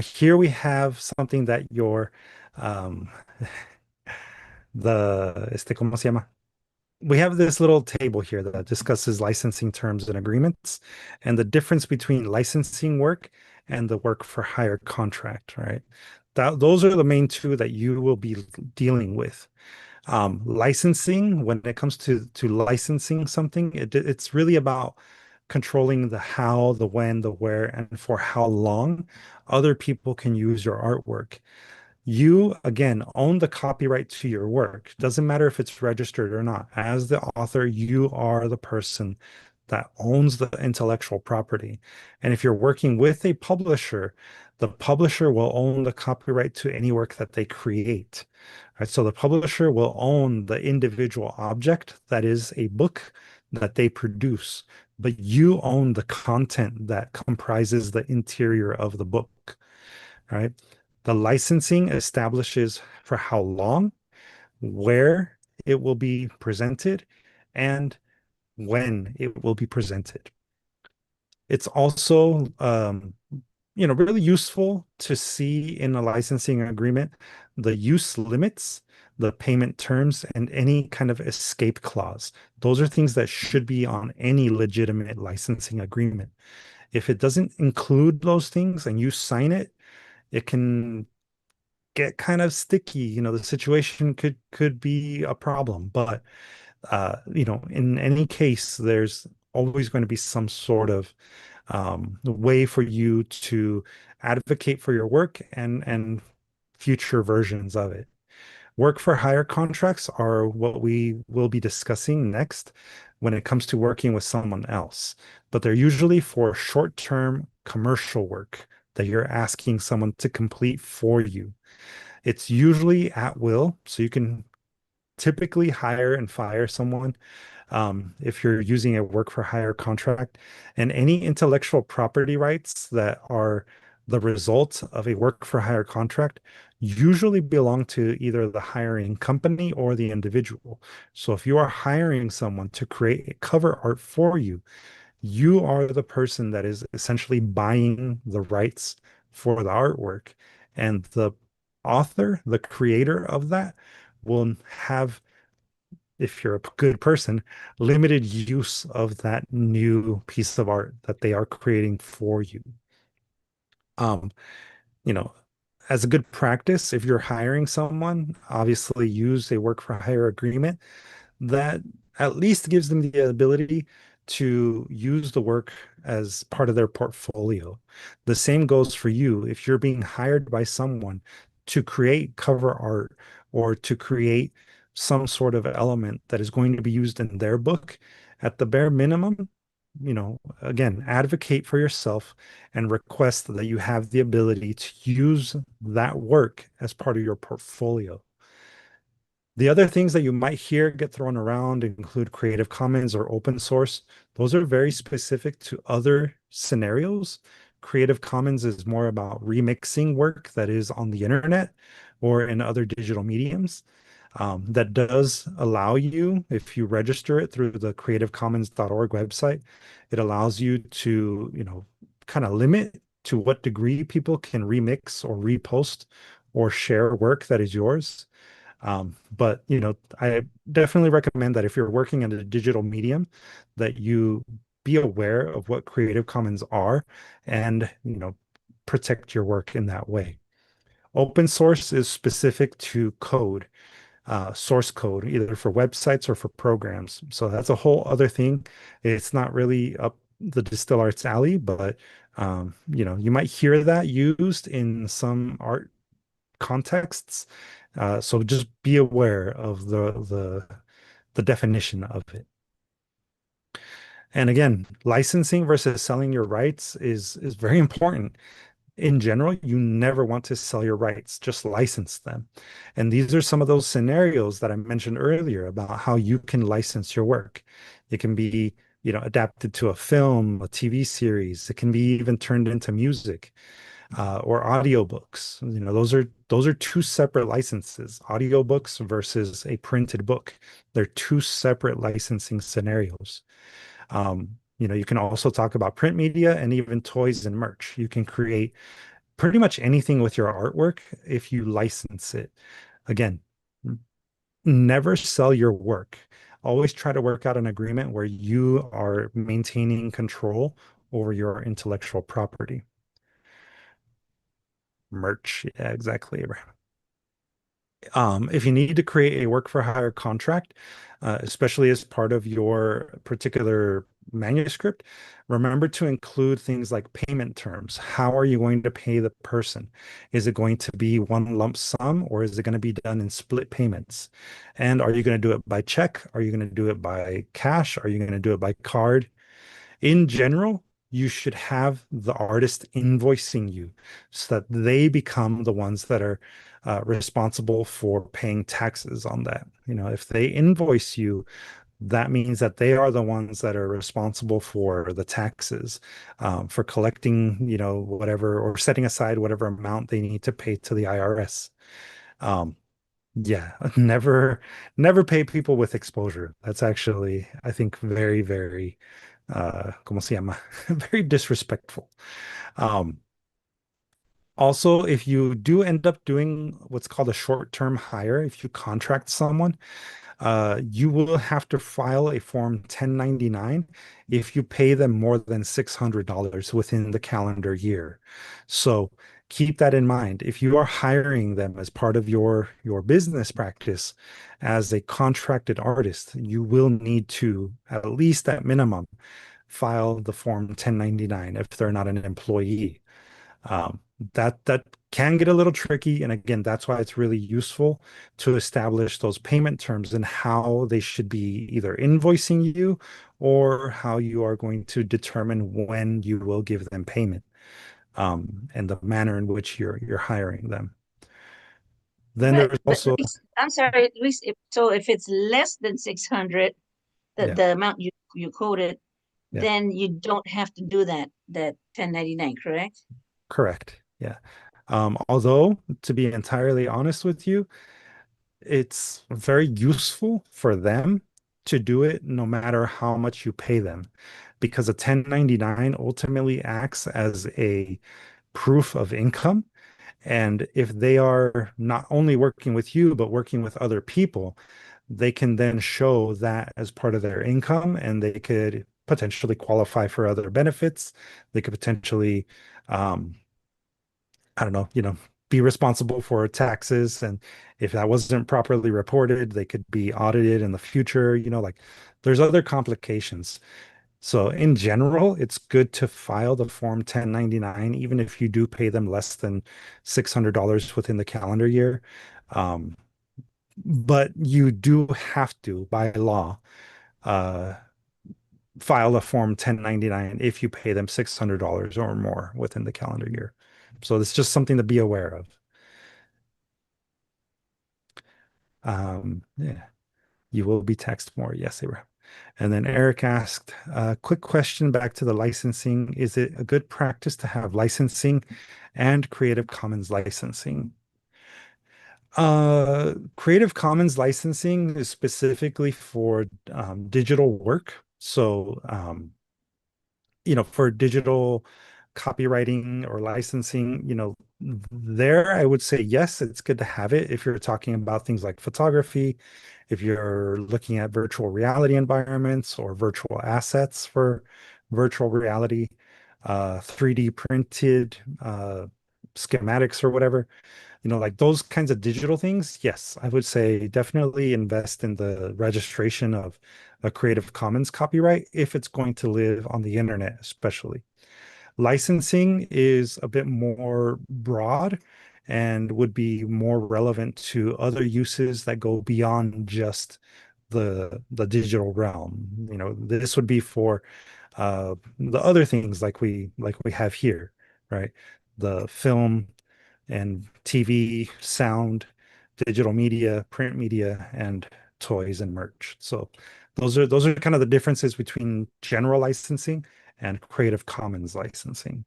here we have something that your ¿cómo se llama? We have this little table here that discusses licensing terms and agreements and the difference between licensing work and the work for hire contract, right? Those are the main two that you will be dealing with. Licensing, when it comes to licensing something, it's really about controlling the how, the when, the where, and for how long other people can use your artwork. You, again, own the copyright to your work. Doesn't matter if it's registered or not. As the author, you are the person that owns the intellectual property. And if you're working with a publisher, the publisher will own the copyright to any work that they create. Right? So the publisher will own the individual object that is a book that they produce, but you own the content that comprises the interior of the book. Right? The licensing establishes for how long, where it will be presented, and when it will be presented. It's also, really useful to see in a licensing agreement the use limits, the payment terms, and any kind of escape clause. Those are things that should be on any legitimate licensing agreement. If it doesn't include those things and you sign it, it can get kind of sticky. The situation could be a problem. But in any case, there's always going to be some sort of way for you to advocate for your work and future versions of it. Work for hire contracts are what we will be discussing next when it comes to working with someone else, but they're usually for short-term commercial work that you're asking someone to complete for you. It's usually at will, so you can typically hire and fire someone if you're using a work for hire contract, and any intellectual property rights that are the result of a work for hire contract usually belong to either the hiring company or the individual. So if you are hiring someone to create a cover art for you, you are the person that is essentially buying the rights for the artwork, and the author, the creator of that, will have, if you're a good person, limited use of that new piece of art that they are creating for you. You know, as a good practice, if you're hiring someone, obviously use a work for hire agreement that at least gives them the ability to use the work as part of their portfolio. The same goes for you. If you're being hired by someone to create cover art or to create some sort of element that is going to be used in their book, at the bare minimum, again, advocate for yourself and request that you have the ability to use that work as part of your portfolio. The other things that you might hear get thrown around include Creative Commons or open source. Those are very specific to other scenarios. Creative Commons is more about remixing work that is on the internet or in other digital mediums. That does allow you, if you register it through the creativecommons.org website, it allows you to, kind of limit to what degree people can remix or repost or share work that is yours. But I definitely recommend that if you're working in a digital medium, that you be aware of what Creative Commons are and protect your work in that way. Open source is specific to code, source code, either for websites or for programs. So that's a whole other thing. It's not really up the DistilArt's alley, but you might hear that used in some art contexts. So just be aware of the definition of it. And again, licensing versus selling your rights is very important. In general, you never want to sell your rights, just license them. And these are some of those scenarios that I mentioned earlier about how you can license your work. It can be, adapted to a film, a TV series. It can be even turned into music, or audiobooks. Those are two separate licenses. Audiobooks versus a printed book. They're two separate licensing scenarios. You can also talk about print media and even toys and merch. You can create pretty much anything with your artwork if you license it. Again, never sell your work. Always try to work out an agreement where you are maintaining control over your intellectual property. Merch, yeah, exactly, Abraham. If you need to create a work for hire contract, especially as part of your particular manuscript, remember to include things like payment terms. How are you going to pay the person? Is it going to be one lump sum or is it going to be done in split payments? And are you going to do it by check? Are you going to do it by cash? Are you going to do it by card? In general, you should have the artist invoicing you so that they become the ones that are responsible for paying taxes on that. If they invoice you, that means that they are the ones that are responsible for the taxes, for collecting, whatever, or setting aside whatever amount they need to pay to the IRS. Yeah, never pay people with exposure. That's actually, I think, very, very, ¿cómo se llama? Very disrespectful. Also, if you do end up doing what's called a short-term hire, if you contract someone, you will have to file a Form 1099 if you pay them more than $600 within the calendar year. So keep that in mind. If you are hiring them as part of your business practice as a contracted artist, you will need to, at least at minimum, file the Form 1099 if they're not an employee. That can get a little tricky. And again, that's why it's really useful to establish those payment terms and how they should be either invoicing you or how you are going to determine when you will give them payment, and the manner in which you're hiring them. Then there's also, Luis, I'm sorry, Luis, if it's less than 600, Yeah. the amount you quoted, Yeah. then you don't have to do that 1099, correct? correct. Yeah. Although, to be entirely honest with you, it's very useful for them to do it no matter how much you pay them, because a 1099 ultimately acts as a proof of income. And if they are not only working with you, but working with other people, they can then show that as part of their income and they could potentially qualify for other benefits. They could potentially, I don't know, be responsible for taxes. And if that wasn't properly reported, they could be audited in the future. Like there's other complications. So in general, it's good to file the Form 1099, even if you do pay them less than $600 within the calendar year. But you do have to, by law, uh, file a Form 1099 if you pay them $600 or more within the calendar year. So it's just something to be aware of. Yeah, you will be taxed more. Yes, Abraham. And then Eric asked, quick question back to the licensing. Is it a good practice to have licensing and Creative Commons licensing? Creative Commons licensing is specifically for digital work. So, for digital copywriting or licensing, there I would say yes, it's good to have it if you're talking about things like photography, if you're looking at virtual reality environments or virtual assets for virtual reality, 3D printed schematics or whatever, like those kinds of digital things. Yes, I would say definitely invest in the registration of a Creative Commons copyright if it's going to live on the internet, especially. Licensing is a bit more broad and would be more relevant to other uses that go beyond just the digital realm. This would be for the other things like we have here, right? The film and TV, sound, digital media, print media, and toys and merch. So those are kind of the differences between general licensing and Creative Commons licensing.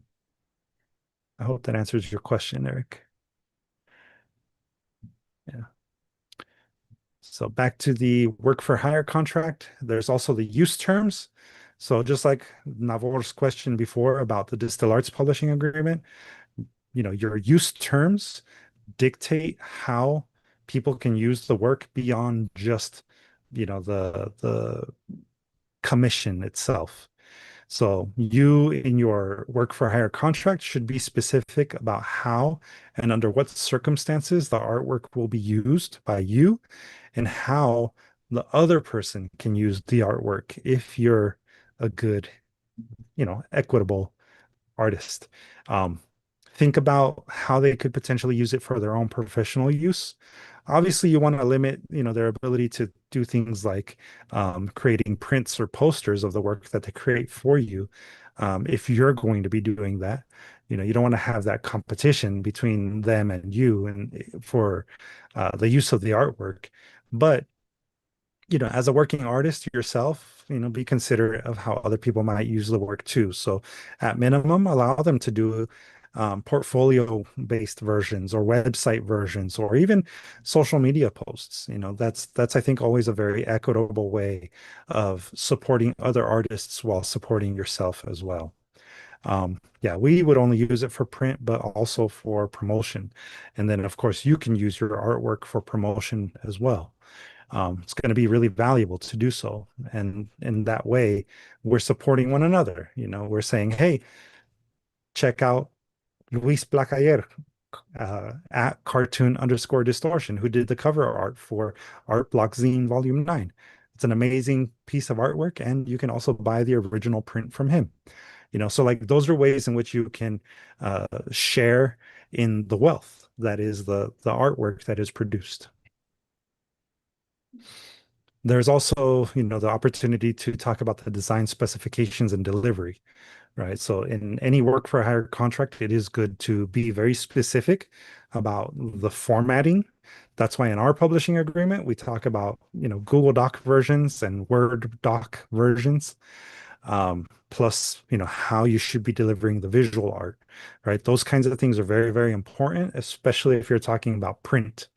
I hope that answers your question, Eric. Yeah. So back to the work for hire contract, there's also the use terms. So just like Navor's question before about the Distill Arts publishing agreement, your use terms dictate how people can use the work beyond just, the commission itself. So you in your work for hire contract should be specific about how and under what circumstances the artwork will be used by you and how the other person can use the artwork if you're a good, equitable artist. Think about how they could potentially use it for their own professional use. Obviously, you want to limit, their ability to do things like creating prints or posters of the work that they create for you. If you're going to be doing that, you don't want to have that competition between them and you and for the use of the artwork. But as a working artist yourself, be considerate of how other people might use the work too. So at minimum, allow them to do portfolio-based versions or website versions or even social media posts. That's I think always a very equitable way of supporting other artists while supporting yourself as well. Yeah, we would only use it for print, but also for promotion. And then, of course, you can use your artwork for promotion as well. It's going to be really valuable to do so. And in that way, we're supporting one another. We're saying, hey, check out Luis Blacayer at cartoon_distortion, who did the cover art for Art Block Zine Volume 9. It's an amazing piece of artwork, and you can also buy the original print from him. So like those are ways in which you can share in the wealth that is the artwork that is produced. There's also, the opportunity to talk about the design specifications and delivery, right? So in any work for hire contract, it is good to be very specific about the formatting. That's why in our publishing agreement, we talk about, Google Doc versions and Word doc versions, plus, how you should be delivering the visual art, right? Those kinds of things are very, very important, especially if you're talking about print.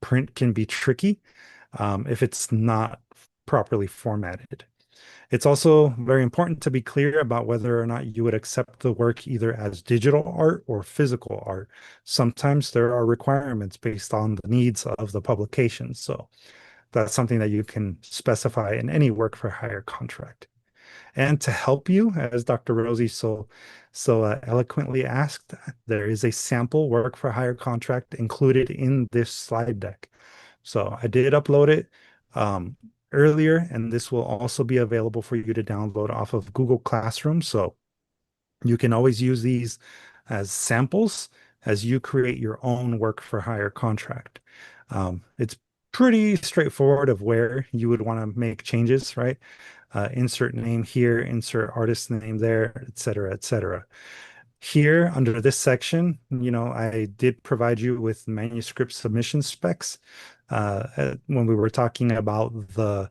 Print can be tricky if it's not properly formatted. It's also very important to be clear about whether or not you would accept the work either as digital art or physical art. Sometimes there are requirements based on the needs of the publication. So that's something that you can specify in any work for hire contract. And to help you, as Dr. Rosie so eloquently asked, there is a sample work for hire contract included in this slide deck. So I did upload it earlier, and this will also be available for you to download off of Google Classroom. So you can always use these as samples as you create your own work for hire contract. It's pretty straightforward of where you would want to make changes, right? Insert name here, insert artist name there, et cetera, et cetera. Here under this section, I did provide you with manuscript submission specs when we were talking about the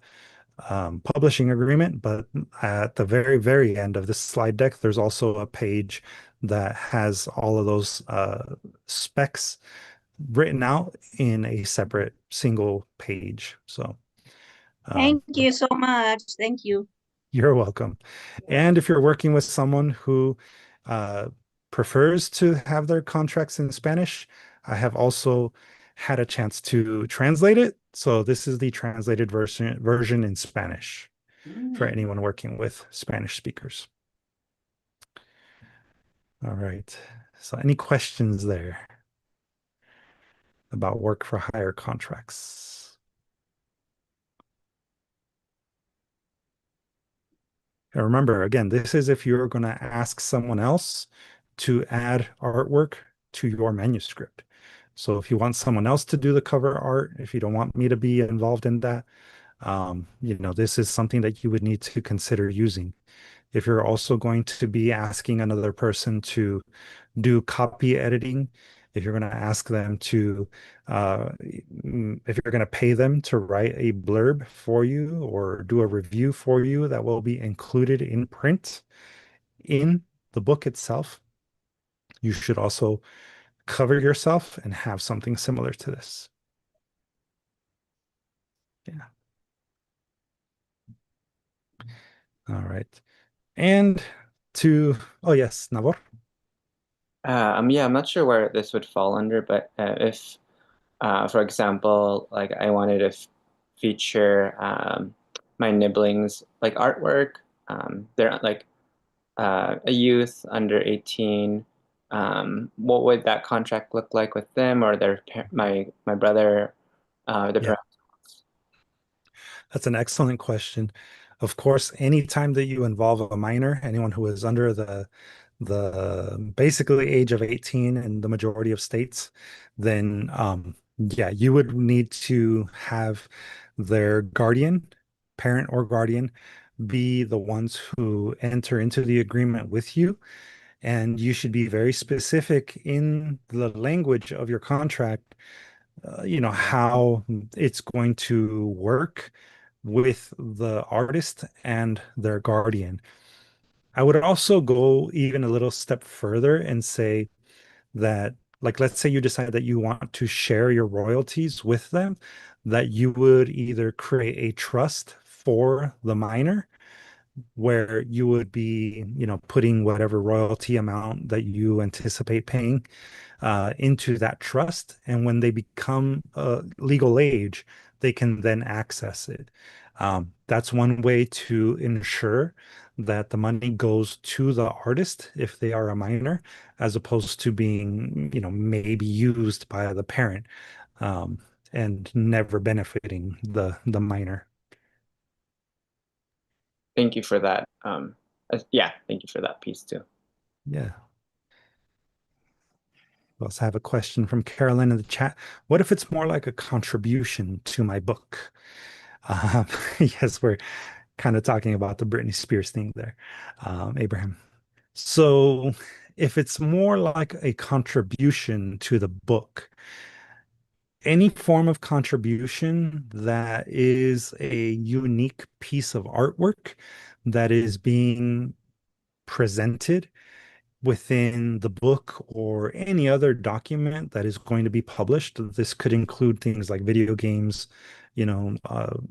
publishing agreement, but at the very, very end of this slide deck, there's also a page that has all of those specs written out in a separate single page. So Thank you so much. Thank you. you're welcome. And if you're working with someone who prefers to have their contracts in Spanish, I have also had a chance to translate it. So this is the translated version in Spanish for anyone working with Spanish speakers. All right. So any questions there about work for hire contracts? And remember, again, this is if you're going to ask someone else to add artwork to your manuscript. So if you want someone else to do the cover art, if you don't want me to be involved in that, this is something that you would need to consider using. If you're also going to be asking another person to do copy editing, if you're going to ask them to, if you're going to pay them to write a blurb for you or do a review for you that will be included in print in the book itself, you should also cover yourself and have something similar to this. Yeah. All right. And oh yes, Nabor. Yeah, I'm not sure where this would fall under, but if, for example, like I wanted to feature my nibblings like artwork, they're like a youth under 18. What would that contract look like with them or my brother, the Yeah. That's an excellent question. Of course, anytime that you involve a minor, anyone who is under the basically age of 18 in the majority of states, then yeah, you would need to have their guardian, parent or guardian, be the ones who enter into the agreement with you. And you should be very specific in the language of your contract, how it's going to work with the artist and their guardian. I would also go even a little step further and say that, like, let's say you decide that you want to share your royalties with them, that you would either create a trust for the minor where you would be, putting whatever royalty amount that you anticipate paying into that trust. And when they become legal age, they can then access it. That's one way to ensure that the money goes to the artist if they are a minor, as opposed to being, maybe used by the parent and never benefiting the minor. Thank you for that. Yeah, thank you for that piece too. Yeah. We also have a question from Carolyn in the chat. What if it's more like a contribution to my book? Yes, we're kind of talking about the Britney Spears thing there, Abraham. So if it's more like a contribution to the book, any form of contribution that is a unique piece of artwork that is being presented within the book or any other document that is going to be published. This could include things like video games,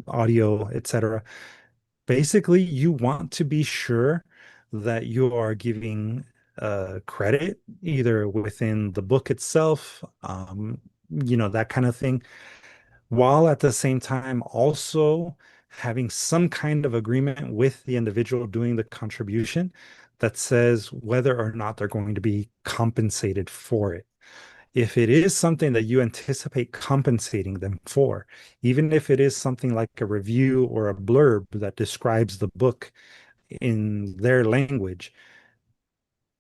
audio, etc. Basically, you want to be sure that you are giving credit either within the book itself, that kind of thing, while at the same time also having some kind of agreement with the individual doing the contribution that says whether or not they're going to be compensated for it. If it is something that you anticipate compensating them for, even if it is something like a review or a blurb that describes the book in their language,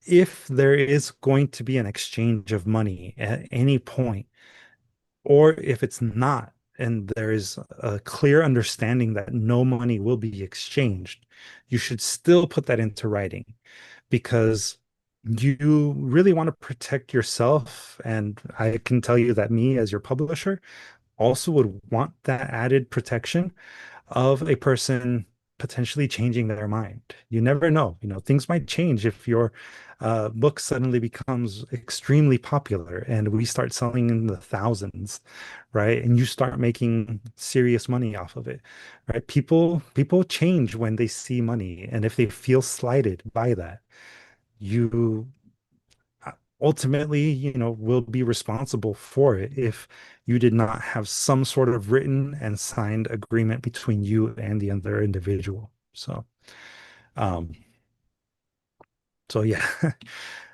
if there is going to be an exchange of money at any point, or if it's not, and there is a clear understanding that no money will be exchanged, you should still put that into writing because you really want to protect yourself. And I can tell you that me, as your publisher, also would want that added protection of a person potentially changing their mind. You never know. Things might change if your book suddenly becomes extremely popular and we start selling in the thousands, right? And you start making serious money off of it, right? People change when they see money, and if they feel slighted by that, you ultimately, will be responsible for it if you did not have some sort of written and signed agreement between you and the other individual. Um, so yeah,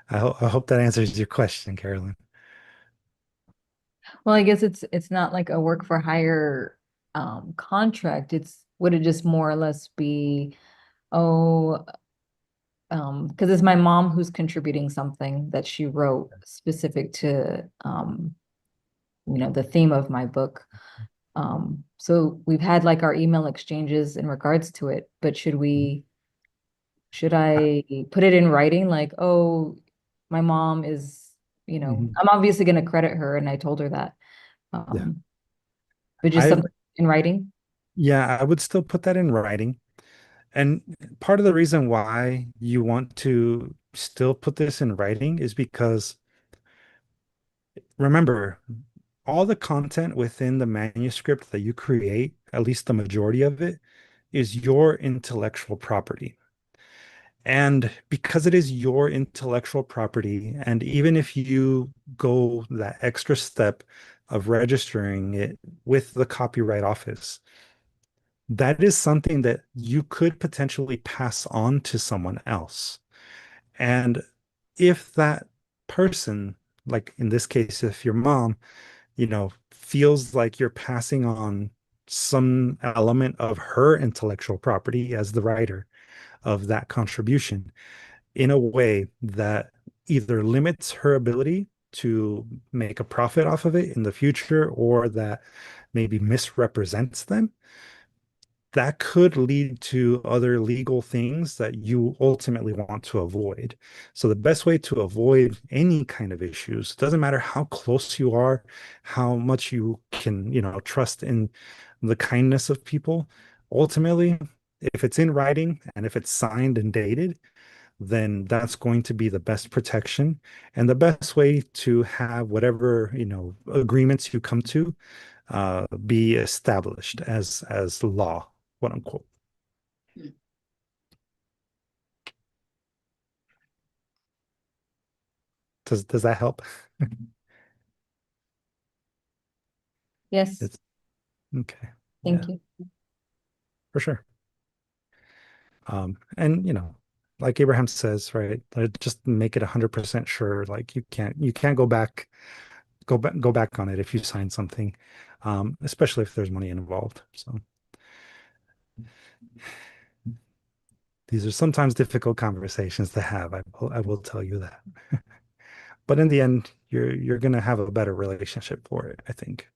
I hope that answers your question, Carolyn. Well, I guess it's not like a work for hire contract. Would it just more or less be, oh, because it's my mom who's contributing something that she wrote specific to the theme of my book. So we've had like our email exchanges in regards to it, but should I put it in writing? Like, oh, my mom is, Mhm. I'm obviously going to credit her, and I told her that. Yeah. But just I something in writing. Yeah, I would still put that in writing. And part of the reason why you want to still put this in writing is because remember, all the content within the manuscript that you create, at least the majority of it, is your intellectual property. And because it is your intellectual property, and even if you go that extra step of registering it with the Copyright Office, that is something that you could potentially pass on to someone else. And if that person, like in this case, if your mom, feels like you're passing on some element of her intellectual property as the writer of that contribution in a way that either limits her ability to make a profit off of it in the future or that maybe misrepresents them, that could lead to other legal things that you ultimately want to avoid. So the best way to avoid any kind of issues, doesn't matter how close you are, how much you can, trust in the kindness of people, ultimately, if it's in writing and if it's signed and dated, then that's going to be the best protection and the best way to have whatever, agreements you come to be established as law, quote unquote. Does that help? Yes, It's okay. thank Yeah, you. for sure. And like Abraham says, right, just make it 100% sure. Like you can't go back on it if you sign something, especially if there's money involved. So these are sometimes difficult conversations to have. I will tell you that. But in the end, you're gonna have a better relationship for it, I think.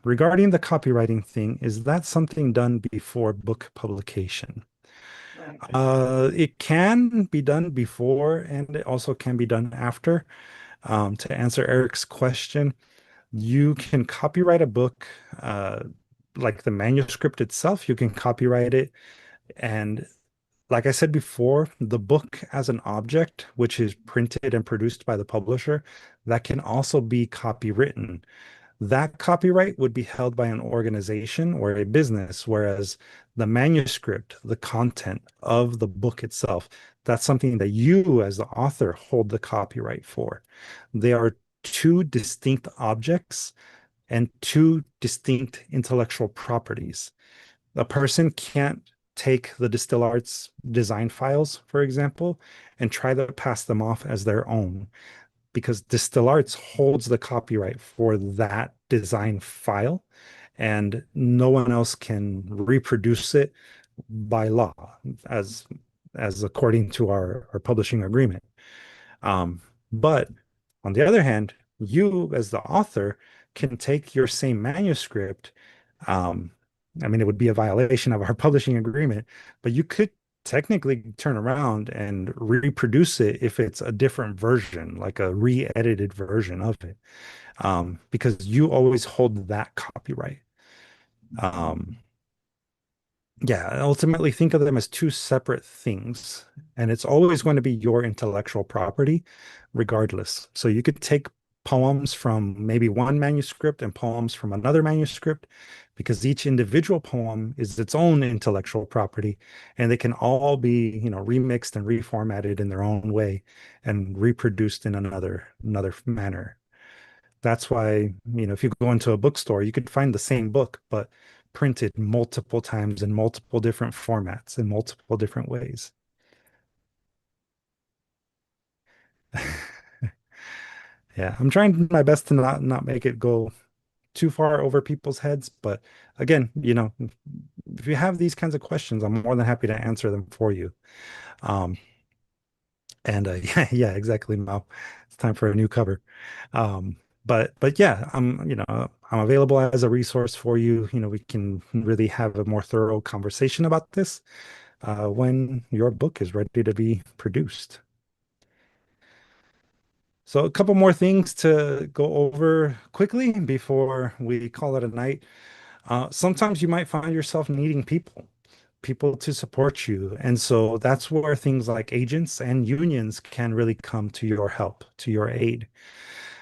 Regarding the copywriting thing, is that something done before book publication? Right. It can be done before, and it also can be done after. To answer Eric's question, you can copyright a book, like the manuscript itself. You can copyright it, and like I said before, the book as an object, which is printed and produced by the publisher, that can also be copywritten. That copyright would be held by an organization or a business, whereas the manuscript, the content of the book itself, that's something that you as the author hold the copyright for. They are two distinct objects and two distinct intellectual properties. A person can't take the Distill Arts design files, for example, and try to pass them off as their own because Distill Arts holds the copyright for that design file and no one else can reproduce it by law as according to our publishing agreement. But on the other hand, you as the author can take your same manuscript. Um, I mean, it would be a violation of our publishing agreement, but you could technically turn around and reproduce it if it's a different version, like a re-edited version of it, because you always hold that copyright. Um, Yeah, ultimately think of them as two separate things, and it's always going to be your intellectual property, regardless. So you could take poems from maybe one manuscript and poems from another manuscript, because each individual poem is its own intellectual property, and they can all be, remixed and reformatted in their own way and reproduced in another manner. That's why, if you go into a bookstore, you could find the same book, but printed multiple times in multiple different formats in multiple different ways. Yeah, I'm trying my best to not make it go too far over people's heads, but again, if you have these kinds of questions, I'm more than happy to answer them for you. Um, and yeah, exactly, Mo. It's time for a new cover. But yeah, I'm available as a resource for you. We can really have a more thorough conversation about this when your book is ready to be produced. So a couple more things to go over quickly before we call it a night. Sometimes you might find yourself needing people to support you. And so that's where things like agents and unions can really come to your help, to your aid.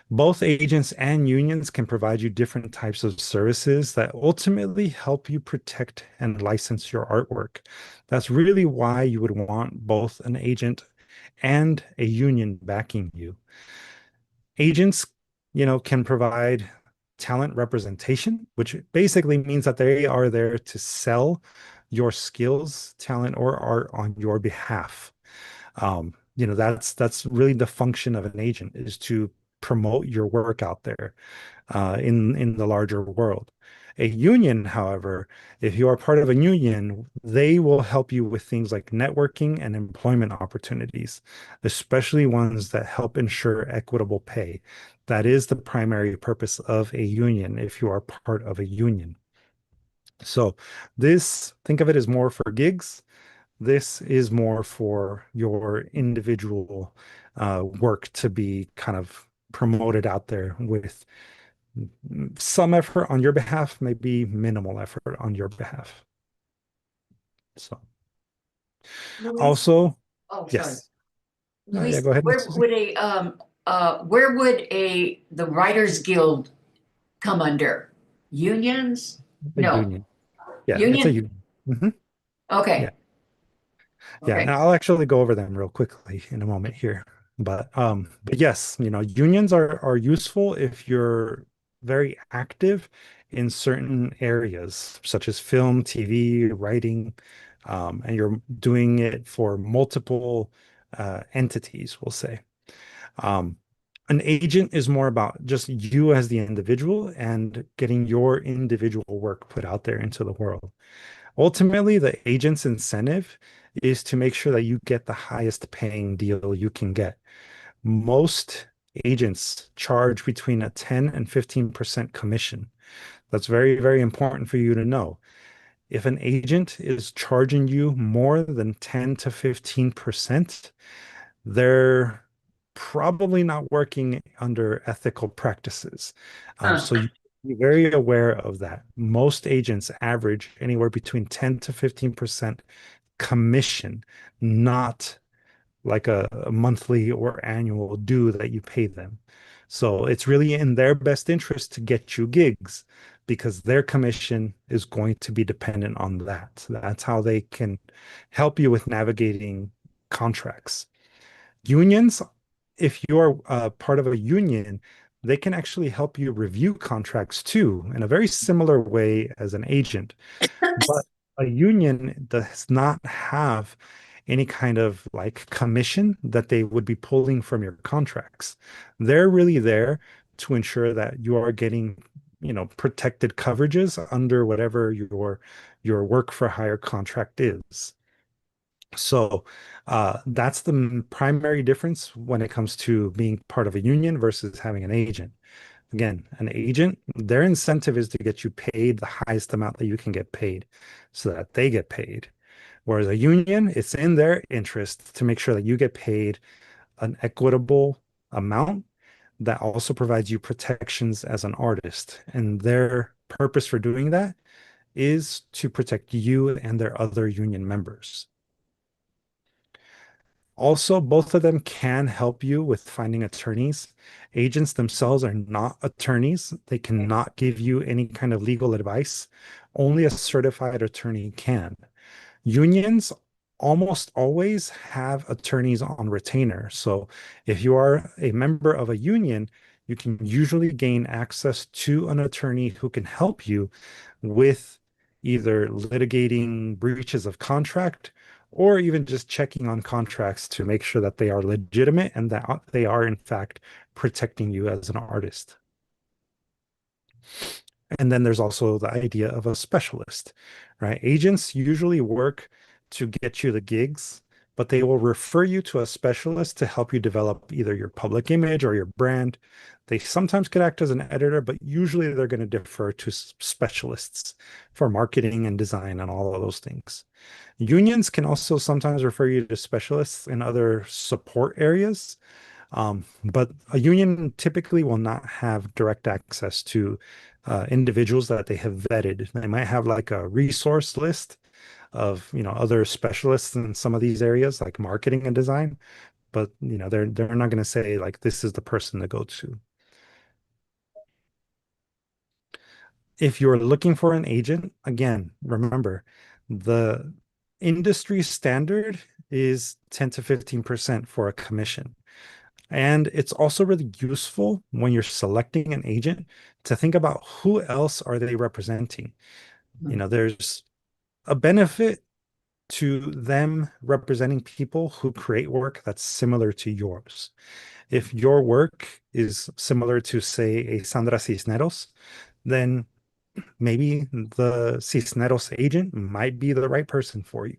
Both agents and unions can provide you different types of services that ultimately help you protect and license your artwork. That's really why you would want both an agent and a union backing you. Agents, can provide talent representation, which basically means that they are there to sell your skills, talent, or art on your behalf. That's really the function of an agent, is to promote your work out there in the larger world. A union, however, if you are part of a union, they will help you with things like networking and employment opportunities, especially ones that help ensure equitable pay. That is the primary purpose of a union if you are part of a union. So think of it as more for gigs. This is more for your individual work to be kind of promoted out there with some effort on your behalf, maybe minimal effort on your behalf. So Luis, also, oh, sorry. yes. Yeah, Luis, go ahead, where Susie. would the Writers Guild come under? Unions? A No. union. Yeah, it's a Union? union. Mhm. Yeah. Okay. Yeah, and Okay. I'll actually go over them real quickly in a moment here. But yes, unions are useful if you're very active in certain areas, such as film, TV, writing, and you're doing it for multiple entities, we'll say. Um, an agent is more about just you as the individual and getting your individual work put out there into the world. Ultimately, the agent's incentive is to make sure that you get the highest paying deal you can get. Most agents charge between a 10 and 15% commission. That's very, very important for you to know. If an agent is charging you more than 10 to 15%, they're probably not working under ethical practices. Huh. So you be very aware of that. Most agents average anywhere between 10 to 15% commission, not like a monthly or annual due that you pay them. So it's really in their best interest to get you gigs because their commission is going to be dependent on that. That's how they can help you with navigating contracts. Unions, if you're part of a union, they can actually help you review contracts too, in a very similar way as an agent. But a union does not have any kind of like commission that they would be pulling from your contracts. They're really there to ensure that you are getting, protected coverages under whatever your work for hire contract is. So that's the primary difference when it comes to being part of a union versus having an agent. Again, an agent, their incentive is to get you paid the highest amount that you can get paid so that they get paid. Whereas a union, it's in their interest to make sure that you get paid an equitable amount that also provides you protections as an artist. And their purpose for doing that is to protect you and their other union members. Also, both of them can help you with finding attorneys. Agents themselves are not attorneys. They cannot give you any kind of legal advice. Only a certified attorney can. Unions almost always have attorneys on retainer. So if you are a member of a union, you can usually gain access to an attorney who can help you with either litigating breaches of contract or even just checking on contracts to make sure that they are legitimate and that they are in fact protecting you as an artist. And then there's also the idea of a specialist, right? Agents usually work to get you the gigs, but they will refer you to a specialist to help you develop either your public image or your brand. They sometimes could act as an editor, but usually they're going to defer to specialists for marketing and design and all of those things. Unions can also sometimes refer you to specialists in other support areas. But a union typically will not have direct access to individuals that they have vetted. They might have like a resource list of, other specialists in some of these areas, like marketing and design, but they're not going to say like this is the person to go to. If you're looking for an agent, again, remember the industry standard is 10 to 15% for a commission. And it's also really useful when you're selecting an agent to think about who else are they representing. There's a benefit to them representing people who create work that's similar to yours. If your work is similar to, say, a Sandra Cisneros, then maybe the Cisneros agent might be the right person for you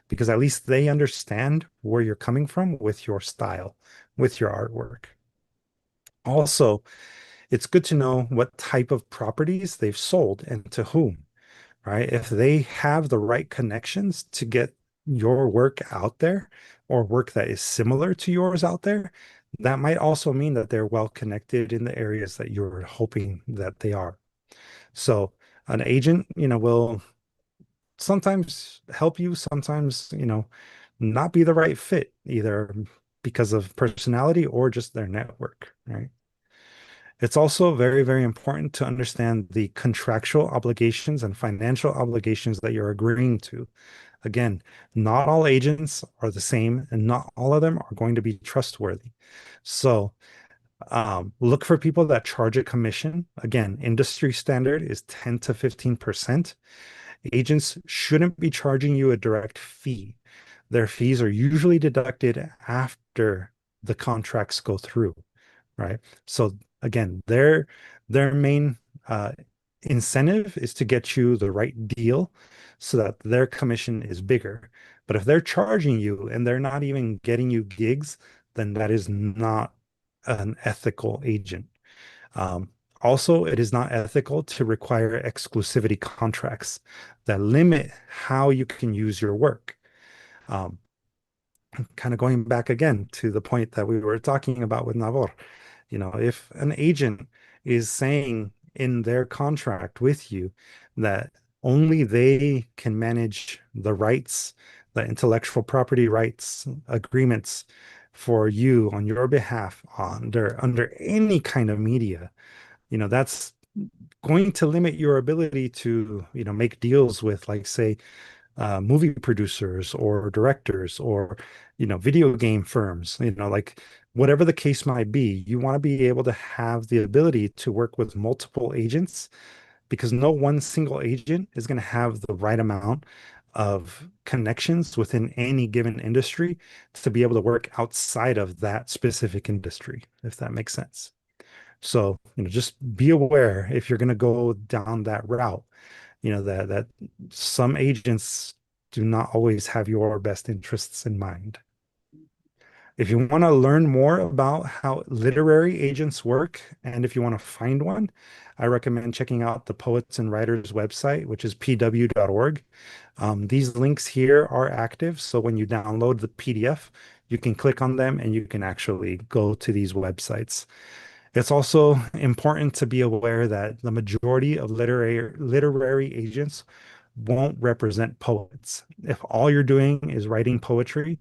because at least they understand where you're coming from with your style, with your artwork. Also, it's good to know what type of properties they've sold and to whom, right? If they have the right connections to get your work out there or work that is similar to yours out there, that might also mean that they're well connected in the areas that you're hoping that they are. So an agent, will sometimes help you, sometimes, not be the right fit, either because of personality or just their network, right? It's also very, very important to understand the contractual obligations and financial obligations that you're agreeing to. Again, not all agents are the same, and not all of them are going to be trustworthy. So look for people that charge a commission. Again, industry standard is 10 to 15%. Agents shouldn't be charging you a direct fee. Their fees are usually deducted after the contracts go through, right? So again, their main incentive is to get you the right deal so that their commission is bigger. But if they're charging you and they're not even getting you gigs, then that is not an ethical agent. Also, it is not ethical to require exclusivity contracts that limit how you can use your work. Kind of going back again to the point that we were talking about with Navor, if an agent is saying in their contract with you that only they can manage the rights, the intellectual property rights agreements for you on your behalf under any kind of media, that's going to limit your ability to, make deals with, like, say, movie producers or directors or, video game firms, like whatever the case might be. You want to be able to have the ability to work with multiple agents because no one single agent is going to have the right amount of connections within any given industry to be able to work outside of that specific industry, if that makes sense. So, just be aware if you're going to go down that route, that some agents do not always have your best interests in mind. If you want to learn more about how literary agents work, and if you want to find one, I recommend checking out the Poets and Writers website, which is pw.org. These links here are active, so when you download the PDF, you can click on them and you can actually go to these websites. It's also important to be aware that the majority of literary agents won't represent poets. If all you're doing is writing poetry,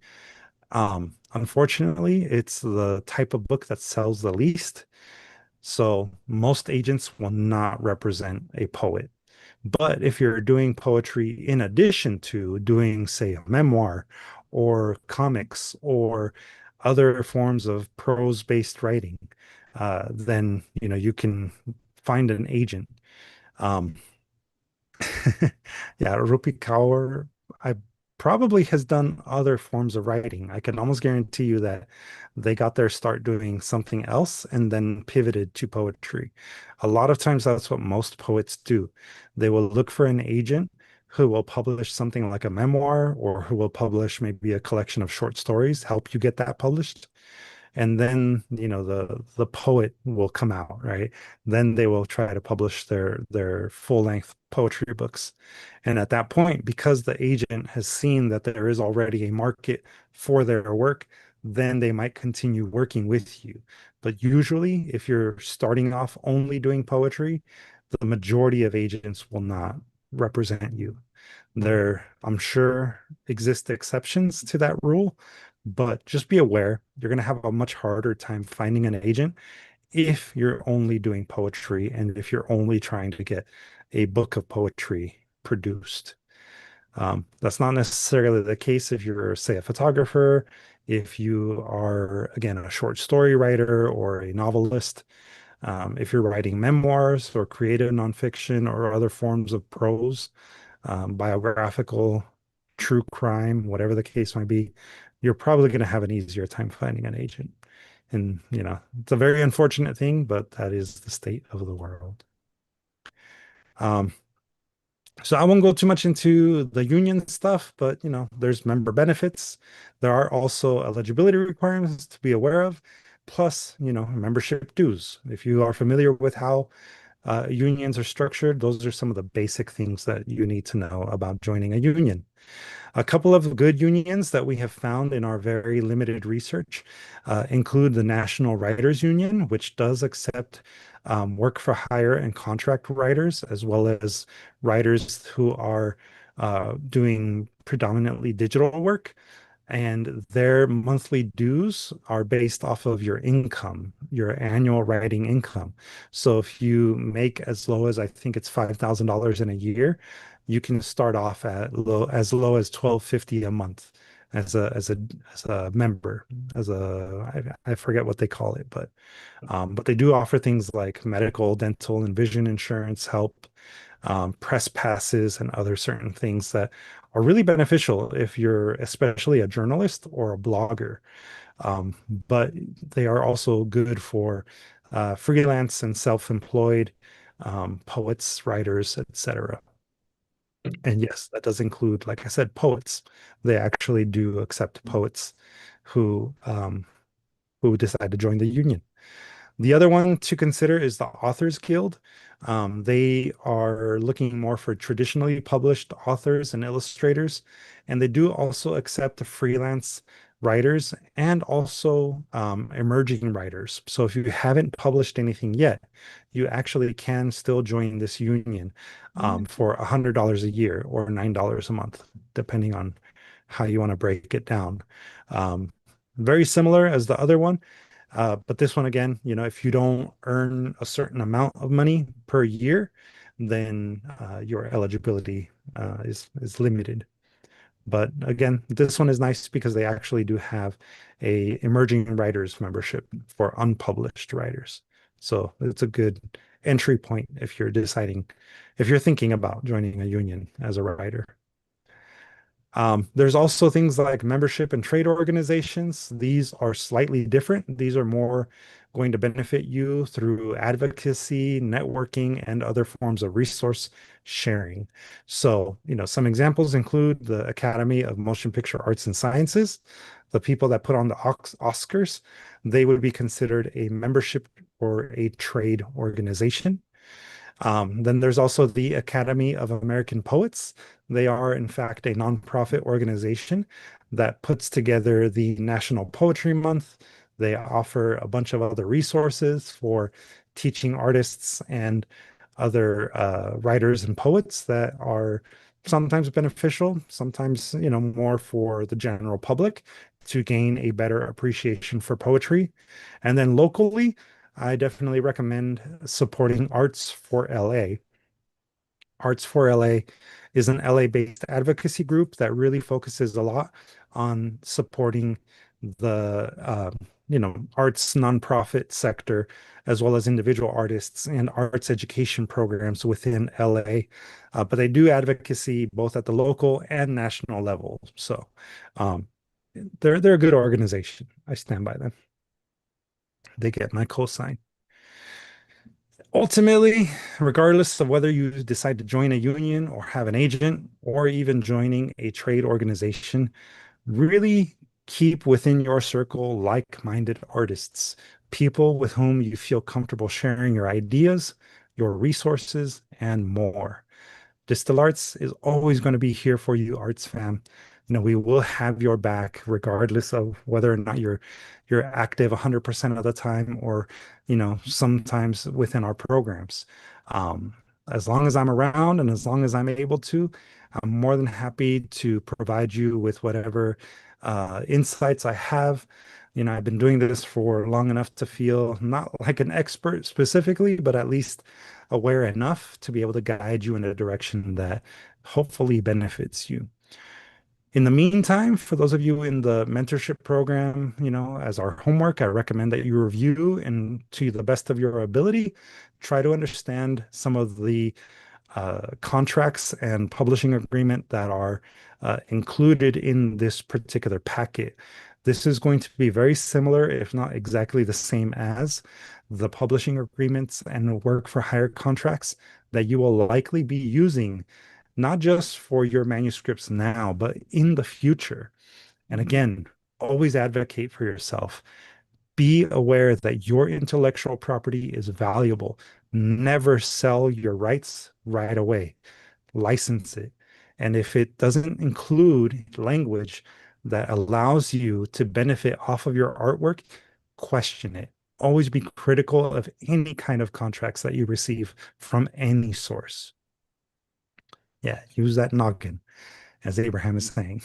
unfortunately, it's the type of book that sells the least. So most agents will not represent a poet. But if you're doing poetry in addition to doing, say, a memoir or comics or other forms of prose-based writing, then you can find an agent. Um, yeah, Rupi Kaur, I probably has done other forms of writing. I can almost guarantee you that they got their start doing something else and then pivoted to poetry. A lot of times that's what most poets do. They will look for an agent who will publish something like a memoir or who will publish maybe a collection of short stories, help you get that published. And then the poet will come out, right? Then they will try to publish their full-length poetry books. And at that point, because the agent has seen that there is already a market for their work, then they might continue working with you. But usually, if you're starting off only doing poetry, the majority of agents will not represent you. There, I'm sure, exist exceptions to that rule, but just be aware you're going to have a much harder time finding an agent if you're only doing poetry and if you're only trying to get a book of poetry produced. That's not necessarily the case if you're, say, a photographer, if you are, again, a short story writer or a novelist, if you're writing memoirs or creative nonfiction or other forms of prose, biographical, true crime, whatever the case might be, you're probably going to have an easier time finding an agent. And, it's a very unfortunate thing, but that is the state of the world. So I won't go too much into the union stuff, but, there's member benefits. There are also eligibility requirements to be aware of, plus, membership dues. If you are familiar with how unions are structured, those are some of the basic things that you need to know about joining a union. A couple of good unions that we have found in our very limited research include the National Writers Union, which does accept work for hire and contract writers, as well as writers who are doing predominantly digital work. And their monthly dues are based off of your income, your annual writing income. So if you make as low as, I think it's $5,000 in a year, you can start off at as low as $1,250 a month as a member, I forget what they call it, but they do offer things like medical, dental, and vision insurance help, press passes, and other certain things that are really beneficial if you're especially a journalist or a blogger. But they are also good for freelance and self-employed poets, writers, etc. And yes, that does include, like I said, poets. They actually do accept poets who decide to join the union. The other one to consider is the Authors Guild. They are looking more for traditionally published authors and illustrators, and they do also accept the freelance writers and also emerging writers. So if you haven't published anything yet, you actually can still join this union for $100 a year or $9 a month, depending on how you want to break it down. Very similar as the other one. But this one, again, if you don't earn a certain amount of money per year, then your eligibility is limited. But again, this one is nice because they actually do have a emerging writers membership for unpublished writers. So it's a good entry point if you're thinking about joining a union as a writer. There's also things like membership and trade organizations. These are slightly different. These are more going to benefit you through advocacy, networking, and other forms of resource sharing. So, some examples include the Academy of Motion Picture Arts and Sciences. The people that put on the Oscars, they would be considered a membership or a trade organization. Then there's also the Academy of American Poets. They are, in fact, a nonprofit organization that puts together the National Poetry Month, They offer a bunch of other resources for teaching artists and other writers and poets that are sometimes beneficial, sometimes, more for the general public to gain a better appreciation for poetry. And then locally, I definitely recommend supporting Arts for LA. Arts for LA is an LA-based advocacy group that really focuses a lot on supporting the arts nonprofit sector, as well as individual artists and arts education programs within LA. But they do advocacy both at the local and national level. So they're a good organization. I stand by them. They get my cosign. Ultimately, regardless of whether you decide to join a union or have an agent or even joining a trade organization, really keep within your circle like-minded artists, people with whom you feel comfortable sharing your ideas, your resources, and more. Distill Arts is always going to be here for you, Arts fam. We will have your back regardless of whether or not you're active 100% of the time or, sometimes within our programs. As long as I'm around and as long as I'm able to, I'm more than happy to provide you with whatever insights I have. I've been doing this for long enough to feel not like an expert specifically, but at least aware enough to be able to guide you in a direction that hopefully benefits you. In the meantime, for those of you in the mentorship program, as our homework, I recommend that you review and to the best of your ability, try to understand some of the contracts and publishing agreement that are included in this particular packet. This is going to be very similar, if not exactly the same as the publishing agreements and work for hire contracts that you will likely be using, not just for your manuscripts now, but in the future. And again, always advocate for yourself. Be aware that your intellectual property is valuable. Never sell your rights right away. License it. And if it doesn't include language that allows you to benefit off of your artwork, question it. Always be critical of any kind of contracts that you receive from any source. Yeah, use that noggin, as Abraham is saying.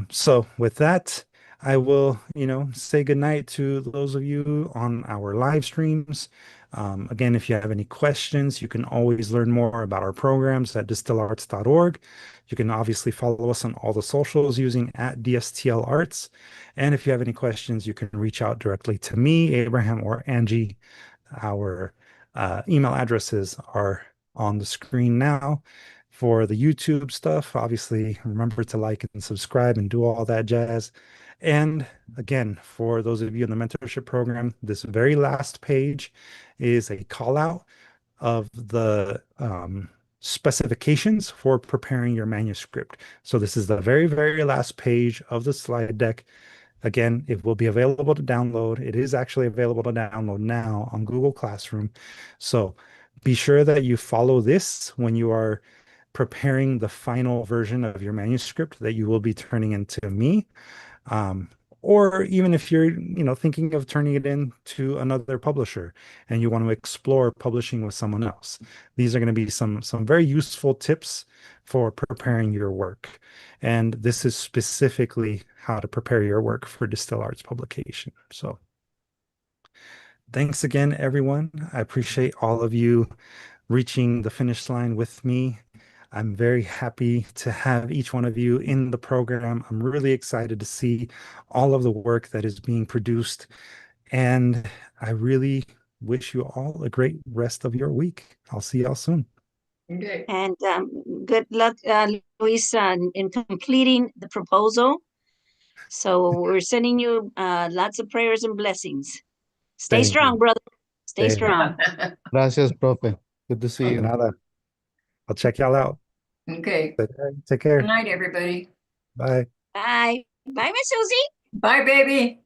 So with that, I will, say goodnight to those of you on our live streams. Again, if you have any questions, you can always learn more about our programs at distillarts.org. You can obviously follow us on all the socials using @DSTL Arts. And if you have any questions, you can reach out directly to me, Abraham, or Angie. Our email addresses are on the screen now. For the YouTube stuff, obviously, remember to like and subscribe and do all that jazz. And again, for those of you in the mentorship program, this very last page is a call out of the specifications for preparing your manuscript. So this is the very, very last page of the slide deck. Again, it will be available to download. It is actually available to download now on Google Classroom. So be sure that you follow this when you are preparing the final version of your manuscript that you will be turning into me. Or even if you're, thinking of turning it in to another publisher and you want to explore publishing with someone else. These are going to be some very useful tips for preparing your work. And this is specifically how to prepare your work for Distill Arts publication. So thanks again, everyone. I appreciate all of you reaching the finish line with me. I'm very happy to have each one of you in the program. I'm really excited to see all of the work that is being produced. And I really wish you all a great rest of your week. I'll see y'all soon. Okay. And good luck, Luis, in completing the proposal. So we're sending you lots of prayers and blessings. Stay Thank strong, you. brother. Stay Thank you. strong. Gracias, profe. Good to see you. Nada. I'll check y'all out. Okay. Take care. Good night, everybody. Bye. Bye. Bye, Miss Susie. Bye, baby.